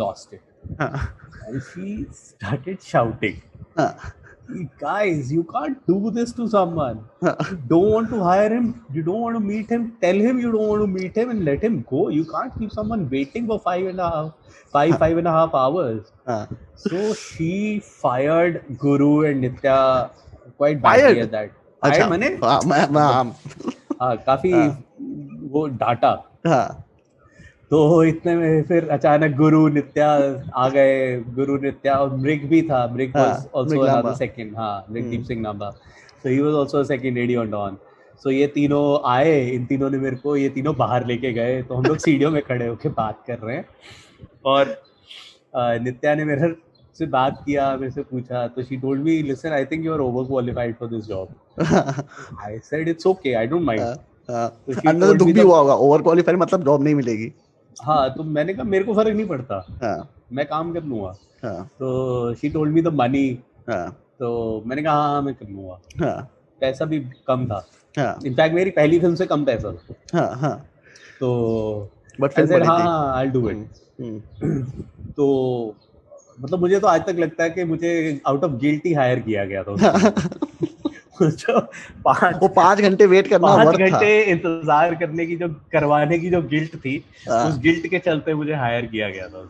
lost it. हाँ, And she started shouting, हाँ, guys, you can't do this to someone. हाँ, You don't want to hire him, you don't want to meet him, tell him you don't want to meet him and let him go. You can't keep someone waiting for 5.5 hours. हाँ, So she fired Guru and Nitya quite badly fired. at that. अच्छा, Fired मने हाँ, मैं मतलब हाँ, हाँ, काफी हाँ, वो डांटा। हाँ, तो इतने में फिर अचानक गुरु नित्या आ गए। गुरु नित्या और मृग भी था, मृग वाज हाँ, आल्सो अनदर मृगलांबा। सेकंड, हाँ, Mrigdeep Singh Nabha, so he was also second lady on don. So ये तीनों आए, इन तीनों ने मेरे को, ये तीनों बाहर लेके गए, तो हम लोग सीढ़ियों में खड़े होकर बात कर रहे हैं। और नित्या ने मेरे से बात किया, मेरे से पूछा, तो she told me, listen, I think you are over qualified for this job. I said it's okay, I don't mind. हाँ, हाँ, तो शी अंदर से टोल्ड दुख मी भी द, हुआ होगा, ओवर क्वालिफाई मतलब जॉब नहीं मिलेगी। हाँ, तो मैंने कहा मेरे को फर्क नहीं पड़ता, हाँ, मैं काम कर लूंगा। हाँ, तो she told me the money. हाँ, तो मैंने कहा हाँ मैं कर लूंगा। हाँ, पैसा भी कम था, हाँ, इनफैक्ट मेरी पहली फिल्म से कम पैसा था। हाँ, हाँ, तो बट आई फिल्म सेड बड़ी हाँ थी। हाँ आई डू इट। हम्म, तो मतलब मुझे तो आज तक लगता है कि मुझे आउट ऑफ गिल्ट ही हायर किया गया था उस फिल्म में। हाँ। जो वो पाँच 5 घंटे वेट करना पाँच वर्थ था। घंटे इंतजार करने की, जो करवाने की जो गिल्ट थी, उस हाँ, गिल्ट के चलते मुझे हायर किया गया था।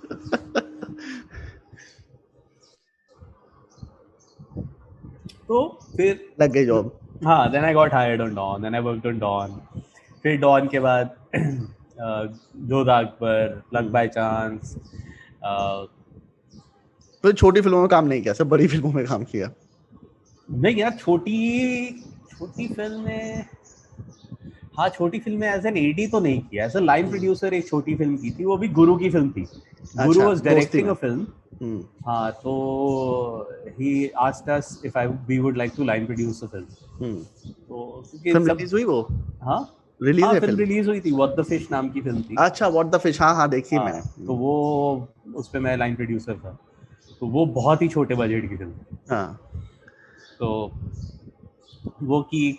तो फिर लग गई जॉब। हाँ, then I got hired on Don, then I worked on Don. फिर डॉन के बाद Jodha Akbar, luck by chance. तो छोटी फिल्मों में काम नहीं किया, सब बड़ी फिल्मों में काम किया। नहीं यार, छोटी छोटी फिल्म में, हाँ, छोटी फिल्म में एज एन एडी तो नहीं किया, एज अ लाइन प्रोड्यूसर एक छोटी फिल्म की थी, वो भी गुरु की फिल्म थी। गुरु अच्छा, वाज दोस्ती डायरेक्टिंग में। A film. हाँ, तो he asked us if we would like to line produce a film. तो क्योंकि फिल्म सब, रिलीज हुई वो? हाँ रिलीज हाँ, है फिल्म फिल्म? रिलीज हुई थी, व्हाट द फिश नाम की फिल्म थी। अच्छा, व्हाट द फिश, हाँ हाँ, देखी हाँ, मैंने। तो वो, उस पे मैं लाइन प्रोड्यूसर था। तो वो बहुत ही छोटे बजट की फिल्म। हाँ, तो वो की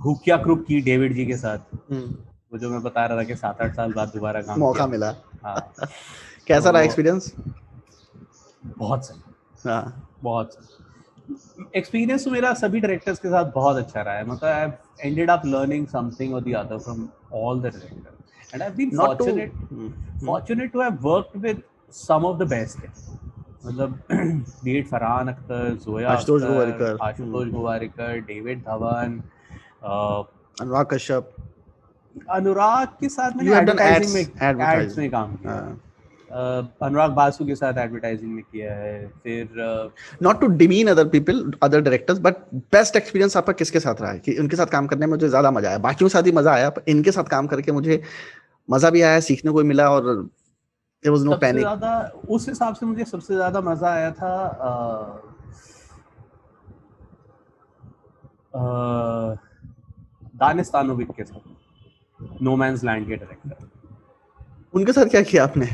हुकिया ग्रुप की डेविड जी के साथ, वो जो मैं बता रहा था कि 7-8 साल बाद दोबारा काम मौका किया। मिला। हाँ, कैसा रहा तो एक्सपीरियंस? बहुत सही, हाँ, बहुत सही। एक्सपीरियंस तो मेरा सभी डायरेक्टर्स के साथ बहुत अच्छा रहा है. मतलब I have ended up learning something और the other from all the directors and I have been Not to. Fortunate to have worked with some of the best. मतलब बीट फरहान अख्तर, जोया आशुतोष अख्तर, गोवारिकर, आशुतोष गोवारिकर, डेविड धवन, अनुराग कश्यप. अनुराग के साथ मैंने You have done advertising ads, में advertising. काम किया है. हाँ. अनुराग बासु के साथ एडवर्टाइजिंग में किया है. फिर Not to demean other people, other directors, but best experience आपका किसके साथ रहा है कि उनके साथ काम करने में मुझे ज्यादा मजा आया? बाकियों के साथ ही मजा आया, पर इनके साथ काम करके मुझे मजा भी आया, सीखने को भी मिला, और there was no सबसे panic. ज्यादा उस हिसाब से मुझे सबसे ज्यादा मजा आया था दानिस्तानोविक के साथ, नो मैन्स लैंड के डायरेक्टर. उनके साथ क्या किया आपने?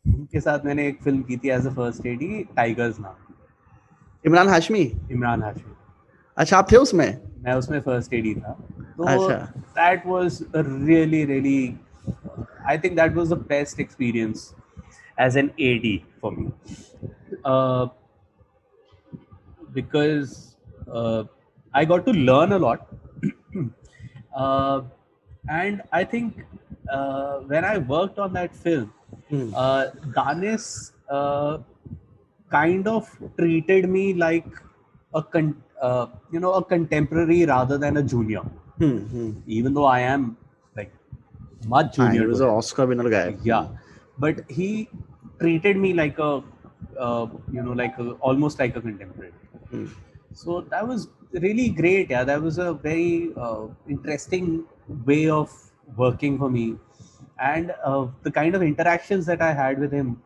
उनके साथ मैंने एक फिल्म की थी as a first AD, Tigers नाम. इमरान हाशमी. इमरान हाशमी. अच्छा, आप थे उसमें? मैं उसमें फर्स्ट एडी था. तो अच्छा. That was really I think that was the best experience as an AD for me, because I got to learn a lot. And I think when I worked on that film, Danis kind of treated me like a a contemporary rather than a junior. Even though I am like much junior. He was an Oscar winner guy. Yeah, but he treated me like a almost like a contemporary. So that was really great. Yeah, that was a very interesting way of working for me, and the kind of interactions that I had with him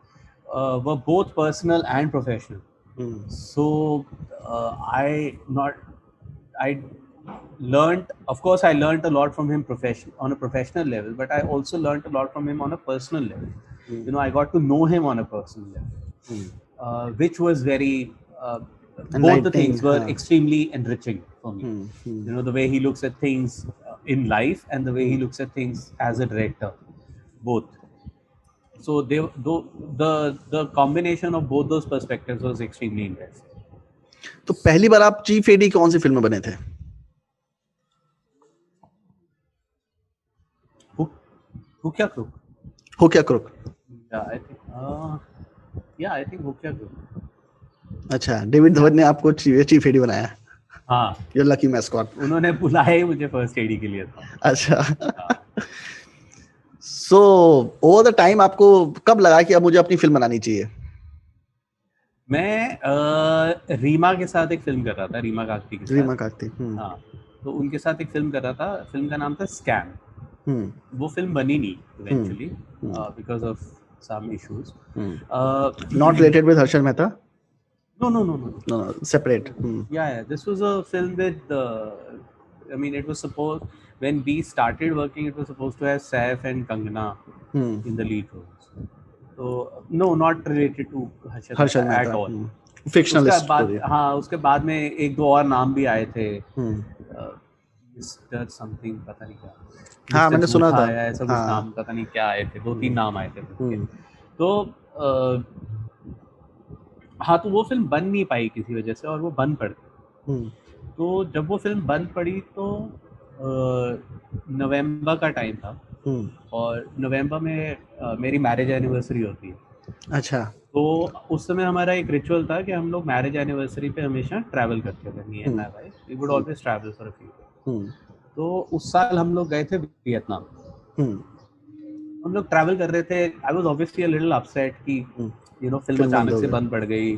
were both personal and professional. So I learned, of course, I learned a lot from him on a professional level, but I also learned a lot from him on a personal level. I got to know him on a personal level, which was very both the things were extremely enriching for me. The way he looks at things in life and the way he looks at things as a director, both. So the combination of both those perspectives was extremely interesting. तो पहली बार आप chief AD कौन सी film में बने थे? Hookya Crook. Hookya Crook. Yeah, I think Hookya Crook. अच्छा, David Dhawan ने आपको चीफ एडी बनाया? हाँ. You're lucky mascot. उन्होंने बुलाया ही मुझे फर्स्ट एडी के लिए था. अच्छा. So over the time आपको कब लगा कि अब मुझे अपनी फिल्म बनानी चाहिए? मैं रीमा के साथ एक फिल्म कर रहा था, रीमा काकती के साथ. रीमा काकती. हाँ, तो उनके साथ एक फिल्म कर रहा था. फिल्म का नाम था स्कैम. वो फिल्म बनी नहीं eventually because of some issues. Not related with Harshad Mehta? No, separate. Yeah, this was a film with it was supposed, when we started working, it was supposed to have Saif and Kangana in the lead roles. So no, not related to Harshad Mehta at all. Fictional story. हाँ, उसके बाद में एक दो और नाम भी आए थे. मिस्टर समथिंग, पता नहीं क्या. हाँ, मैंने सुना था. ऐसा कुछ नाम पता नहीं क्या आए थे, 2-3 नाम आए थे. तो हाँ, तो वो फिल्म बन नहीं पाई किसी वजह से और वो बंद पड़ गई. तो जब वो फिल्म बंद पड़ी तो नवंबर का टाइम था और नवंबर में मेरी मैरिज एनिवर्सरी होती है. अच्छा. तो उस समय हमारा एक रिचुअल था कि हम लोग मैरिज एनिवर्सरी पे हमेशा ट्रैवल करते थे. Me and my wife, we would always travel for a few. तो उस साल हम लोग गए थे वियतनाम. हम लोग ट्रैवल कर रहे थे. I was obviously a little upset कि फिल्म अचानक से बंद पड़ गई.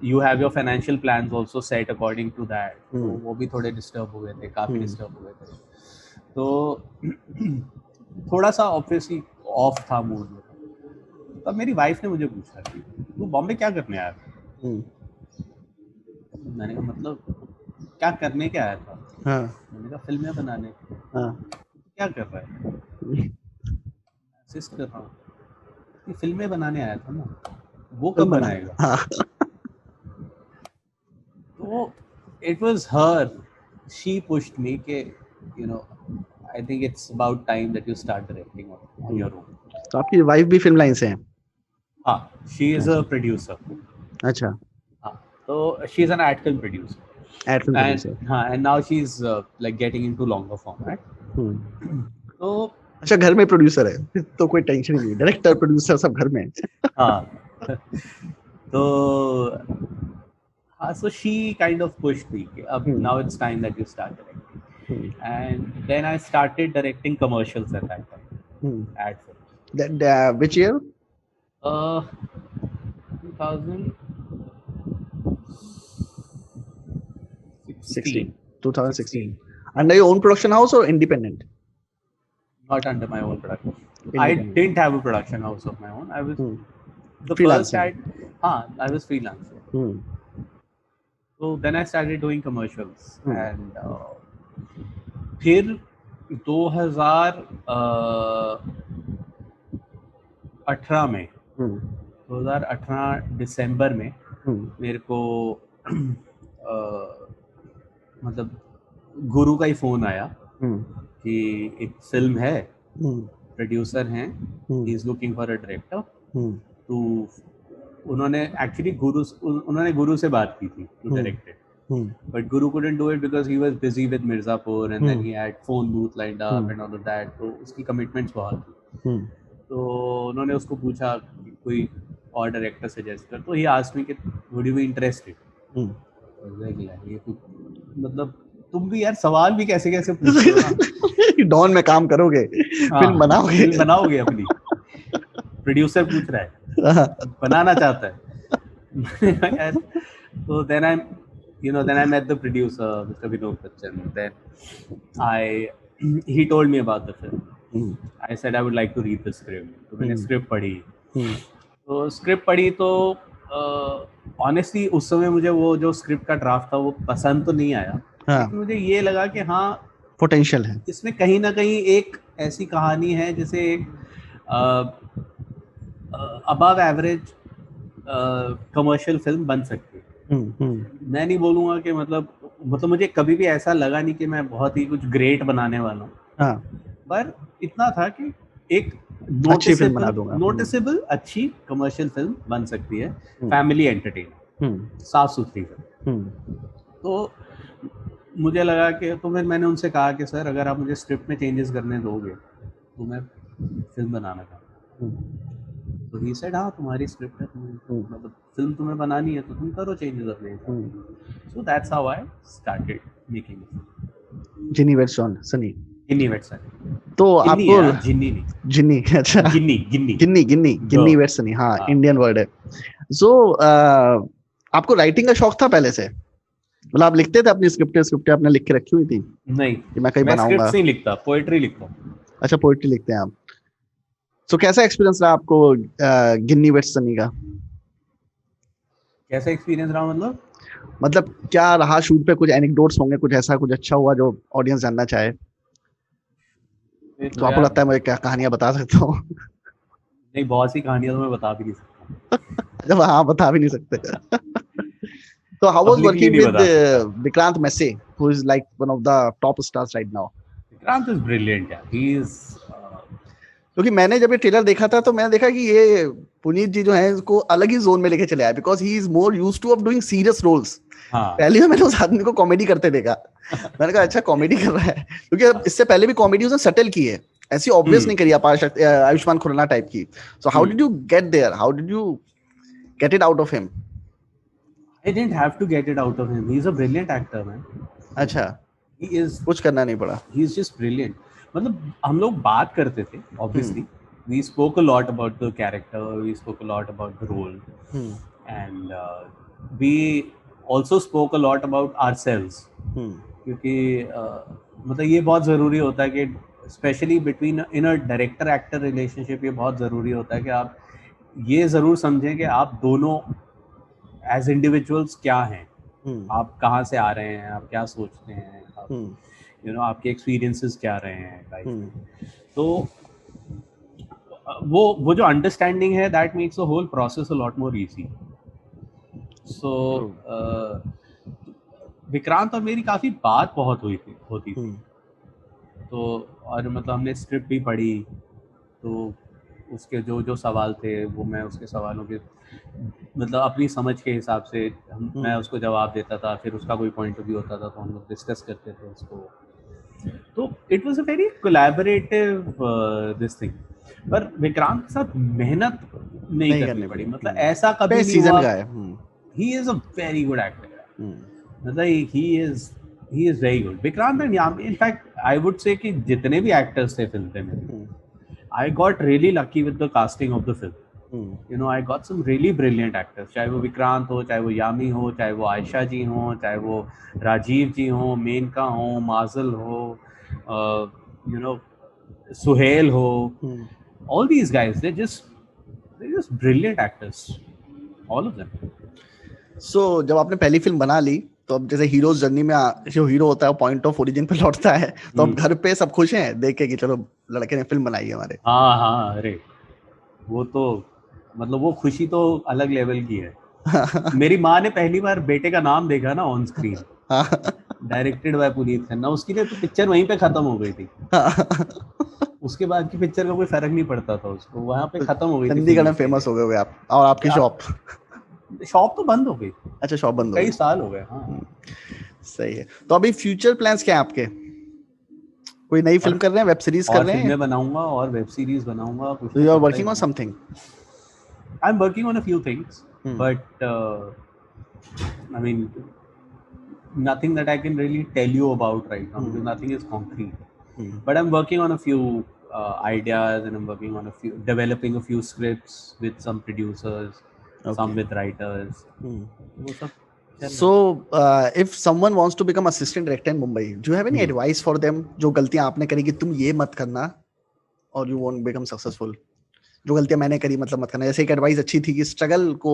You have your financial plans also set according to that. तो वो भी थोड़े डिस्टर्ब हो गए थे, काफी डिस्टर्ब हो गए थे. तो थोड़ा सा ऑब्वियसली ऑफ था मूड में. तब मेरी वाइफ ने मुझे पूछा कि तू बॉम्बे क्या करने आया था? मैंने कहा मतलब क्या करने क्या आया था? मैंने कहा फिल्में बनाने. क्या कर रहा है? असिस्ट कर रहा हूँ. फिल्में बनाने आया था ना, वो कब बनाएगा? तो it was her, she pushed me के I think it's about time that you start directing on your own. तो आपकी वाइफ भी फिल्म लाइन से है? हाँ, शी इज अ प्रोड्यूसर. अच्छा. हाँ, तो she is an ad film producer ad film and producer. हाँ and now she is like getting into longer format. तो अच्छा, घर में प्रोड्यूसर है, फिर तो कोई टेंशन ही नहीं, डायरेक्टर प्रोड्यूसर सब घर में है। हाँ तो हाँ, so she kind of pushed me कि अब now it's time that you start directing, and then I started directing commercials at that time, ad films. Which year? 2016. 2016. Under your own production house or independent? Not under my own production. I Independent. didn't have a production house of my own. I was the first Freelancing. I was freelancing. So then I started doing commercials, and फिर 2018 में 2018 दिसंबर में मेरे को मतलब गुरु का ही phone आया कि एक फिल्म है, प्रोड्यूसर हैं, he is looking for a director. तो उन्होंने एक्चुअली गुरु से बात की थी to direct it, but Guru couldn't do it because he was busy with Mirzapur, and then he had phone booth lined up and all of that, तो उसकी commitments बहुत थी। तो उन्होंने उसको पूछा कि कोई और डायरेक्टर सजेस्ट कर, तो he asked me कि would you be interested? ये तो मतलब तुम भी यार सवाल भी कैसे कैसे पूछते हो ना। डॉन में काम करोगे, फिल्म बनाओगे अपनी, प्रोड्यूसर पूछ रहा है, बनाना चाहता है यार। तो then I met the producer, Mr. Vinod Bachchan. Then he told me about the film. I said I would like to read the script. तो मैंने स्क्रिप्ट पढ़ी। तो स्क्रिप्ट पढ़ी तो ऑनेस्टली उस समय मुझे वो जो स्क्रिप्ट का ड्राफ्ट था वो पसंद तो नहीं आया, लेकिन मुझे ये लगा कि हाँ पोटेंशियल है इसमें, कहीं ना कहीं एक ऐसी कहानी है जिसे एक अबव एवरेज कमर्शियल फिल्म बन सकती है। मैं नहीं बोलूंगा कि मतलब मुझे कभी भी ऐसा लगा नहीं कि मैं बहुत ही कुछ ग्रेट बनाने वाला हूँ, पर इतना था कि एक नोटिसेबल अच्छी कमर्शियल फिल्म बन सकती है, फैमिली एंटरटेन, साफ सुथरी फिल्म। तो मुझे लगा कि तो फिर मैंने उनसे कहा कि सर अगर आप मुझे स्क्रिप्ट में चेंजेस करने दोगे तो मैं फिल्म बनाना चाहूँगा। तो ही सेड हाँ तुम्हारी स्क्रिप्ट है, मतलब फिल्म तुम्हें बनानी है तो तुम करो चेंजेस अपने। So that's how I started making Ginny weds on Sunny. Ginny weds Sunny. तो आपको जिन्नी नहीं, जिन्नी, अच्छा गिन्नी वेट्स सनी, हाँ इंडियन वर्ड है। सो आपको राइटिंग का शौक था पहले से, मतलब आप लिखते थे अपनी स्क्रिप्ट आपने लिख के रखी हुई थी? नहीं, कि मैं कहीं बनाऊंगा। स्क्रिप्ट नहीं लिखता, पोएट्री लिखता हूँ। अच्छा, पोएट्री लिखते हैं आप। सो कैसा एक्सपीरियंस रहा आपको गिन्नी वेट्स सनी का? कैसा एक्सपीरियंस रहा मतलब क्या रहा शूट पे? कुछ एनेक्डोट्स होंगे, कुछ ऐसा कुछ अच्छा हुआ जो ऑडियंस जानना चाहे? तो आपको लगता है मैं क्या कहानियां बता सकता हूँ? नहीं, बहुत सी कहानियां तो मैं बता भी नहीं सकता। जब हाँ बता भी नहीं सकते। So how was working with Vikrant Massey, who is like one of the top stars right now? Vikrant is brilliant, yeah. He is क्योंकि मैंने जब ये ट्रेलर देखा था तो मैंने देखा कि ये पुनीत जी जो हैं इसको अलग ही जोन में लेके चले आए, because he is more used to of doing serious roles. पहले मैंने उस आदमी को कॉमेडी करते देखा, मैंने कहा अच्छा कॉमेडी कर रहा है, क्योंकि इससे पहले भी कॉमेडी उसने सेटल की है, ऐसी ऑब्वियस नहीं करी आयुष्मान खुराना टाइप की। So how did you get there, how did you get it out of him? I didn't have to get it out of him. He's a brilliant actor, man. अच्छा, he is, कुछ करना नहीं पड़ा। He is just brilliant. मतलब हम लोग बात करते थे, obviously. We spoke a lot about the character. We spoke a lot about the role, and we also spoke a lot about ourselves. क्योंकि मतलब ये बहुत ज़रूरी होता है कि specially between in a director actor relationship ये बहुत ज़रूरी होता है कि आप ये ज़रूर समझें कि आप दोनों एज इंडिविजुअल्स क्या हैं, आप कहाँ से आ रहे हैं, आप क्या सोचते हैं, आप आपके एक्सपीरियंसेस क्या रहे हैं लाइफ में। तो वो जो अंडरस्टैंडिंग है that makes the whole process a lot more easy. So Vikrant और मेरी काफ़ी बात बहुत होती थी। तो और मतलब हमने स्क्रिप्ट भी पढ़ी, तो उसके जो जो सवाल थे वो मैं उसके सवालों के मतलब अपनी समझ के हिसाब से मैं उसको जवाब देता था, फिर उसका कोई पॉइंट ऑफ व्यू होता था तो हम लोग डिस्कस करते थे उसको। तो it was a very collaborative this thing. पर विक्रांत के साथ मेहनत नहीं करनी पड़ी, मतलब ऐसा कभी नहीं सीजन हुआ। का है। He is a very good actor, मतलब he is very good. Vikrant and Yami, in fact I would say कि जितने भी एक्टर्स थे फिल्म में, I got really lucky with the casting of the film. You know, I got some really brilliant actors, चाहे वो विक्रांत हो, चाहे वो यामी हो, चाहे वो आयशा जी हो, चाहे वो राजीव जी हो, मेनका हो, माजल हो, you know, सुहेल हो, all these guys, they're just brilliant actors, all of them. So जब आपने पहली फिल्म बना ली तो अब जैसे हीरोज जर्नी में जो हीरो होता है वो पॉइंट ऑफ ओरिजिन पे लौटता है, तो अब घर पे सब खुश हैं देख के कि चलो लड़के ने फिल्म बनाई है हमारे। हाँ, अरे वो तो मतलब वो खुशी तो अलग लेवल की है। मेरी माँ ने पहली बार बेटे का नाम देखा ना on screen, directed by Puneet Khanna, उसकी लिए तो पिक्चर वहीं पे खत्म हो गई थी। उसके बाद की पिक्चर का कोई फर्क नहीं पड़ता था उसको, वहां पे खत्म हो गई थी। चंडीगढ़ में फेमस हो गए आप और आपकी शॉप तो बंद हो गई। अच्छा, शॉप बंद हो गई, कई साल हो गए। हाँ सही है। तो अभी फ्यूचर प्लान्स क्या हैं आपके? कोई नई फिल्म कर रहे हैं, वेब सीरीज कर रहे हैं? फिल्में बनाऊंगा और वेब सीरीज बनाऊंगा। So you are working on something? I'm working on a few things, but I mean nothing that I can really tell you about right now because nothing is concrete. But I'm working on a few ideas, and I'm working on developing a few scripts with some producers, some with writers. So if someone wants to become assistant director in Mumbai, do you have any advice for them? जो गलतियां आपने करी कि तुम ये मत करना और you won't become successful, जो गलतियां मैंने करी मतलब मत करना। जैसे एक एडवाइस अच्छी थी कि स्ट्रगल को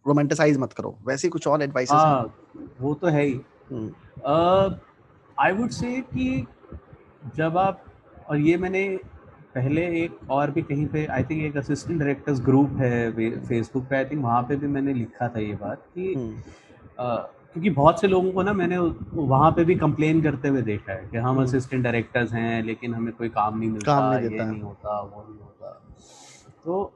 रोमांटिसाइज मत करो, वैसे कुछ और एडवाइसेस हैं? वो तो है ही। आई वुड से कि जब आप, और ये मैंने पहले एक और भी कहीं पे, आई थिंक एक असिस्टेंट डायरेक्टर्स ग्रुप है फेसबुक पे, आई थिंक वहाँ पे भी मैंने लिखा था ये बात कि क्योंकि बहुत से लोगों को ना मैंने वहाँ पे भी कंप्लेन करते हुए देखा है कि हम असिस्टेंट डायरेक्टर्स हैं लेकिन हमें कोई काम नहीं मिलता, ये नहीं होता, वो नहीं होता। तो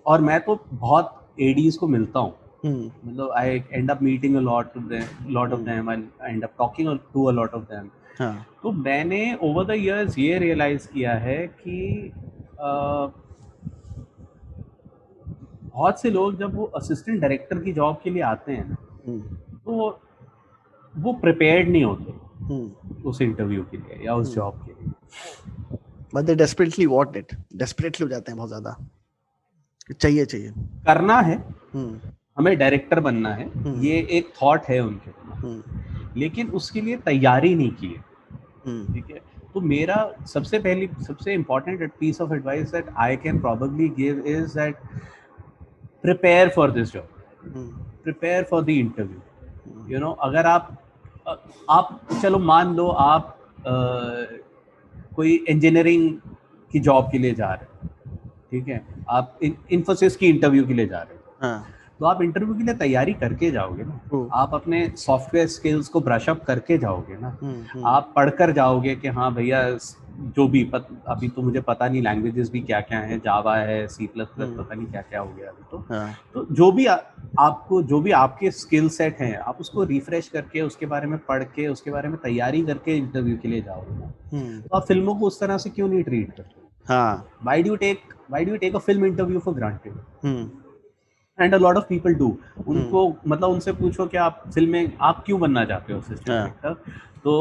और मैं तो बहुत एडीज को मिलता हूँ, मतलब I end up meeting a lot of them, I end up talking to a lot of them. तो मैंने ओवर द इयर्स ये रियलाइज किया है कि बहुत से लोग जब वो असिस्टेंट डायरेक्टर की जॉब के लिए आते हैं ना, तो वो प्रिपेयर्ड नहीं होते उस इंटरव्यू के लिए या उस जॉब के लिए। But they desperately want it, desperately हो जाते हैं बहुत ज्यादा, चाहिए करना है, हमें डायरेक्टर बनना है, ये एक थॉट है उनके, लेकिन उसके लिए तैयारी नहीं की है। ठीक है, तो मेरा सबसे important piece of advice that I can probably give is that prepare for this job, prepare for the interview. You know, अगर आप चलो मान लो आप कोई इंजीनियरिंग की जॉब के लिए जा रहे हैं, ठीक है, आप इन्फोसिस की इंटरव्यू के लिए जा रहे हैं, तो आप इंटरव्यू के लिए तैयारी करके जाओगे ना, आप अपने सॉफ्टवेयर स्किल्स को ब्रश अप करके जाओगे ना, आप पढ़कर जाओगे कि हाँ भैया जो भी अभी तो मुझे पता नहीं लैंग्वेजेस भी क्या क्या हैं, जावा है, सी प्लस प्लस, पता नहीं क्या क्या हो गया अभी तो जो भी आपको जो भी आपके स्किल सेट हैं आप उसको रिफ्रेश करके, उसके बारे में पढ़ के, उसके बारे में तैयारी करके इंटरव्यू के लिए जाओगे ना, तो आप फिल्मों को उस तरह से क्यों नहीं ट्रीट करते? Why do you take a film interview for granted? And a lot of people do. उनको मतलब उनसे पूछो कि आप फिल्म में आप क्यों बनना चाहते हो असिस्टेंट डायरेक्टर, तो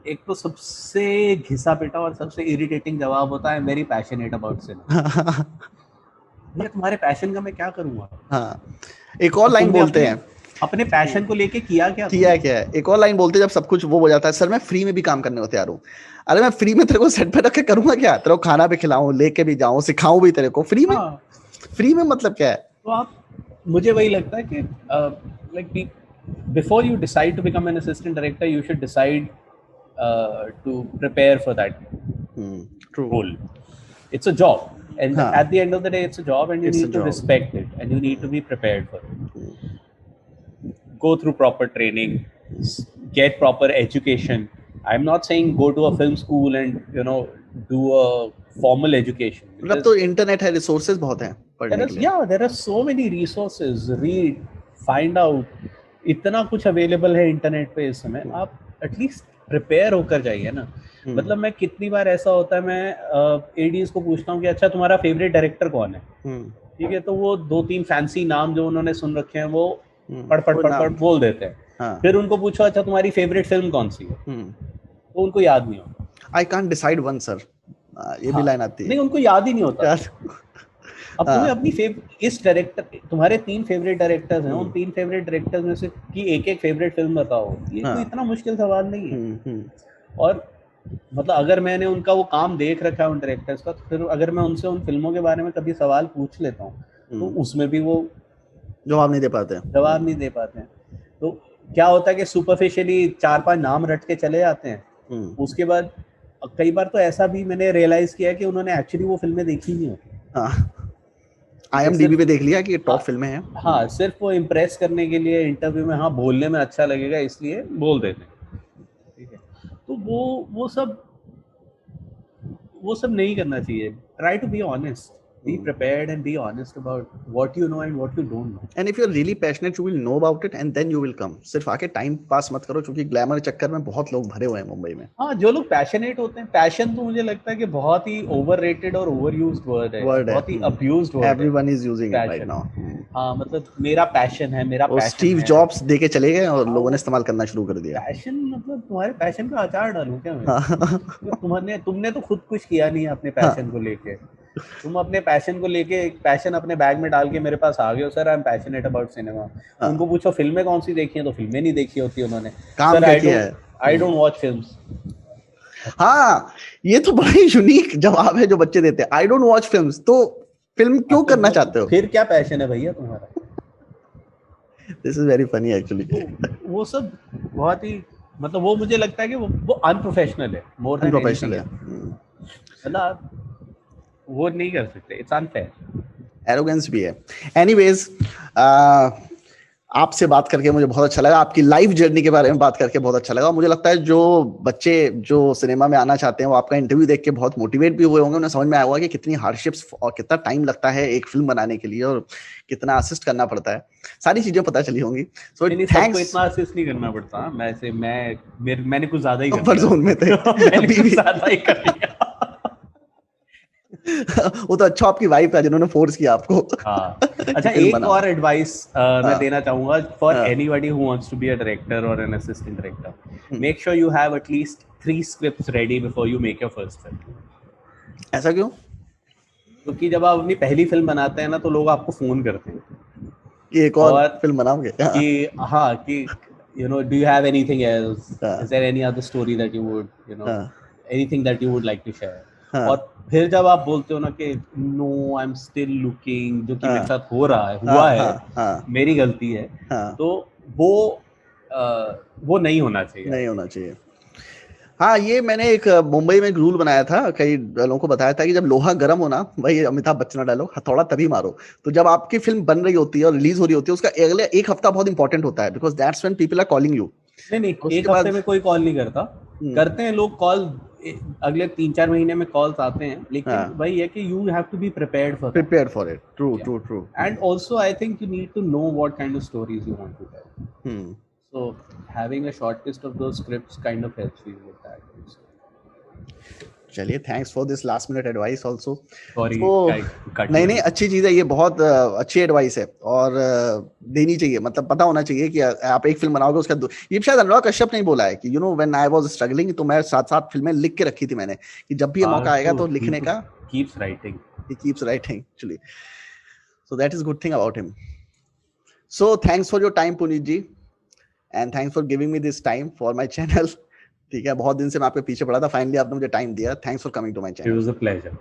एक तो सबसे घिसा पिटा और सबसे इरिटेटिंग जवाब होता है वेरी पैशनेट अबाउट सिनेमा। भैया तुम्हारे पैशन का मैं क्या करूँगा? एक और लाइन बोलते हैं, अपने पैशन को लेके किया क्या है, एक और लाइन बोलते हैं जब सब कुछ वो हो जाता है, सर मैं फ्री में भी काम करने को तैयार हूँ। अरे मैं फ्री में तेरे को सेट पे रख के करूंगा क्या? तेरे को खाना भी खिलाऊं, लेके भी जाऊं, सिखाऊं भी तेरे को फ्री में। फ्री में मतलब क्या है? तो आप, मुझे वही लगता है कि like before you decide to become an assistant director you should decide to prepare for that role. It's a job, and at the end of the day it's a job, and you need to respect it, and you need to be prepared for it. Go through proper training, get proper education. I'm not saying go to a film school and do a formal education. मतलब तो internet है, resources बहुत हैं पढ़ने के लिए. There are so many resources. Read, find out. इतना कुछ अवेलेबल है इंटरनेट पे इस समय. आप एटलीस्ट प्रिपेयर होकर जाइए ना. मतलब मैं कितनी बार ऐसा होता है, मैं एडीज को पूछता हूँ कि अच्छा तुम्हारा फेवरेट डायरेक्टर कौन है. ठीक है, तो वो 2-3 फैंसी नाम जो उन्होंने सुन रखे हैं वो पढ़ बोल देते हैं. हाँ. फिर उनको पूछो अच्छा तुम्हारी फेवरेट फिल्म कौन सी है, तो उनको याद नहीं होता. I can't decide one sir, ये भी लाइन आती है. नहीं, उनको याद ही नहीं होता. अब तुम्हें अपनी इस डायरेक्टर, तुम्हारे 3 फेवरेट डायरेक्टर्स हैं, उन 3 फेवरेट डायरेक्टर्स में से की एक फेवरेट फिल्म बताओ. ये कोई इतना मुश्किल सवाल नहीं है. और मतलब अगर मैंने उनका वो काम देख रखा है उन डायरेक्टर्स का, तो फिर अगर मैं उनसे उन फिल्मों के बारे में कभी सवाल पूछ लेता हूँ तो उसमें भी वो जवाब नहीं दे पाते हैं. तो क्या होता है कि सुपरफिशियली 4-5 नाम रट के चले जाते हैं. उसके बाद कई बार तो ऐसा भी मैंने रियलाइज किया कि उन्होंने एक्चुअली वो फिल्में देखी नहीं होती. IMDb पे देख लिया कि टॉप फिल्में हैं. हाँ, सिर्फ वो इम्प्रेस करने के लिए इंटरव्यू में, हाँ बोलने में अच्छा लगेगा इसलिए बोल देते हैं. ठीक है, तो वो सब नहीं करना चाहिए. Try to be honest, be prepared and be honest about what you know and what you don't know. And if you're really passionate, you will know about it and then you will come. सिर्फ आके time pass मत करो, क्योंकि glamour चक्कर में बहुत लोग भरे हुए हैं मुंबई में. हाँ, जो लोग पैशनेट होते हैं, पैशन तो मुझे लगता है कि बहुत ही ओवररेटेड और ओवरयूज्ड वर्ड है, बहुत ही अब्यूज्ड वर्ड है. Everyone is using it right now. हाँ, मतलब मेरा पैशन है, मेरा पैशन है. स्टीव जॉब्स देके चले गए और लोगों ने इस्तेमाल करना शुरू कर दिया. पैशन मतलब तुम्हारे पैशन का अचार डालूं क्या मैं? तुमने तो खुद कुछ किया नहीं है अपने पैशन को लेके. तुम अपने पैशन को लेके एक पैशन अपने बैग में डाल के मेरे पास आ गए हो, sir I am passionate about cinema. उनको पूछो फिल्में कौन सी देखी हैं, तो फिल्में नहीं देखी होती उन्होंने. काम क्या किया है? I don't watch films. हाँ, ये तो बड़ा ही यूनिक जवाब है जो बच्चे देते हैं. I don't watch films. तो फिल्म क्यों करना चाहते हो? फिर क्या पैशन है भैया तुम्हारा? This is very funny actually. वो सब बहुत ही, मतलब वो मुझे लगता है कि वो अनप्रोफेशनल है, मोर देन अनप्रोफेशनल है. मतलब वो नहीं कर सकते. It's unfair. एरोगेंस भी है. एनीवेज, आपसे बात करके मुझे बहुत अच्छा लगा. आपकी लाइफ जर्नी के बारे में बात करके बहुत अच्छा लगा. मुझे लगता है जो बच्चे जो सिनेमा में आना चाहते हैं वो आपका इंटरव्यू देख के बहुत मोटिवेट भी हुए होंगे. उन्हें समझ में आया होगा कि कितनी हार्डशिप्स और कितना टाइम लगता है एक फिल्म बनाने के लिए और कितना असिस्ट करना पड़ता है. सारी चीजें पता चली होंगी. So thanks. इतना असिस्ट नहीं करना पड़ता. मैंने कुछ ज्यादा ही कंफर्ट जोन में थे. ज्यादा ही कर लिया. वो तो अच्छा आपकी वाइफ है जिन्होंने फोर्स किया आपको. हाँ. अच्छा, एक और एडवाइस मैं देना चाहूंगा for anybody who wants to be a director और an assistant director. Make sure you have at least 3 scripts ready before you make your first film. ऐसा क्यों? क्योंकि जब आप अपनी पहली फिल्म बनाते हैं ना, तो लोग आपको फोन करते हैं कि एक और फिल्म बनाओगे. कि हाँ, कि you know, do you have anything else? Is there any other story that you would, you know, anything that you would like to share? और फिर जब आप बोलते हो ना कि no I am still looking, जो कि मेरे साथ हुआ है, मेरी गलती है, तो वो नहीं होना चाहिए. हाँ, ये मैंने एक मुंबई में एक रूल बनाया था, कई लोगों को बताया था कि जब लोहा गर्म हो ना, भाई अमिताभ बच्चन डायलॉग, हथौड़ा तभी मारो. तो जब आपकी फिल्म बन रही होती है और रिलीज हो रही होती है, उसका अगले एक हफ्ता बहुत इंपॉर्टेंट होता है, because that's when people are calling you. नहीं, एक हफ्ते में कोई कॉल नहीं करता. करते हैं लोग कॉल, अगले 3-4 महीने में कॉल्स आते हैं, लेकिन भाई ये कि you have to be prepared for it. True. And also I think you need to know what kind of stories you want to tell. So having a short list of those scripts kind of helps you with that. चलिए, thanks for this last minute advice also. नहीं, अच्छी चीज़ है ये, बहुत अच्छी advice है और देनी चाहिए. मतलब पता होना चाहिए कि आप एक फिल्म बनाओगे, उसका ये शायद अनुराग कश्यप ने बोला है कि you know when I was struggling, तो मैं 7 फिल्में लिख के रखी थी मैंने कि जब भी मौका आएगा तो लिखने का. he keeps writing actually. So that is good thing about him. So thanks for your time Puneet ji, and thanks for giving me this time for my channel. ठीक है, बहुत दिन से मैं आपके पीछे पड़ा था, फाइनली आपने मुझे टाइम दिया. Thanks for coming to my channel. It was a pleasure.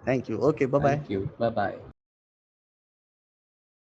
Thank you. Okay, bye bye. Thank you. Bye bye.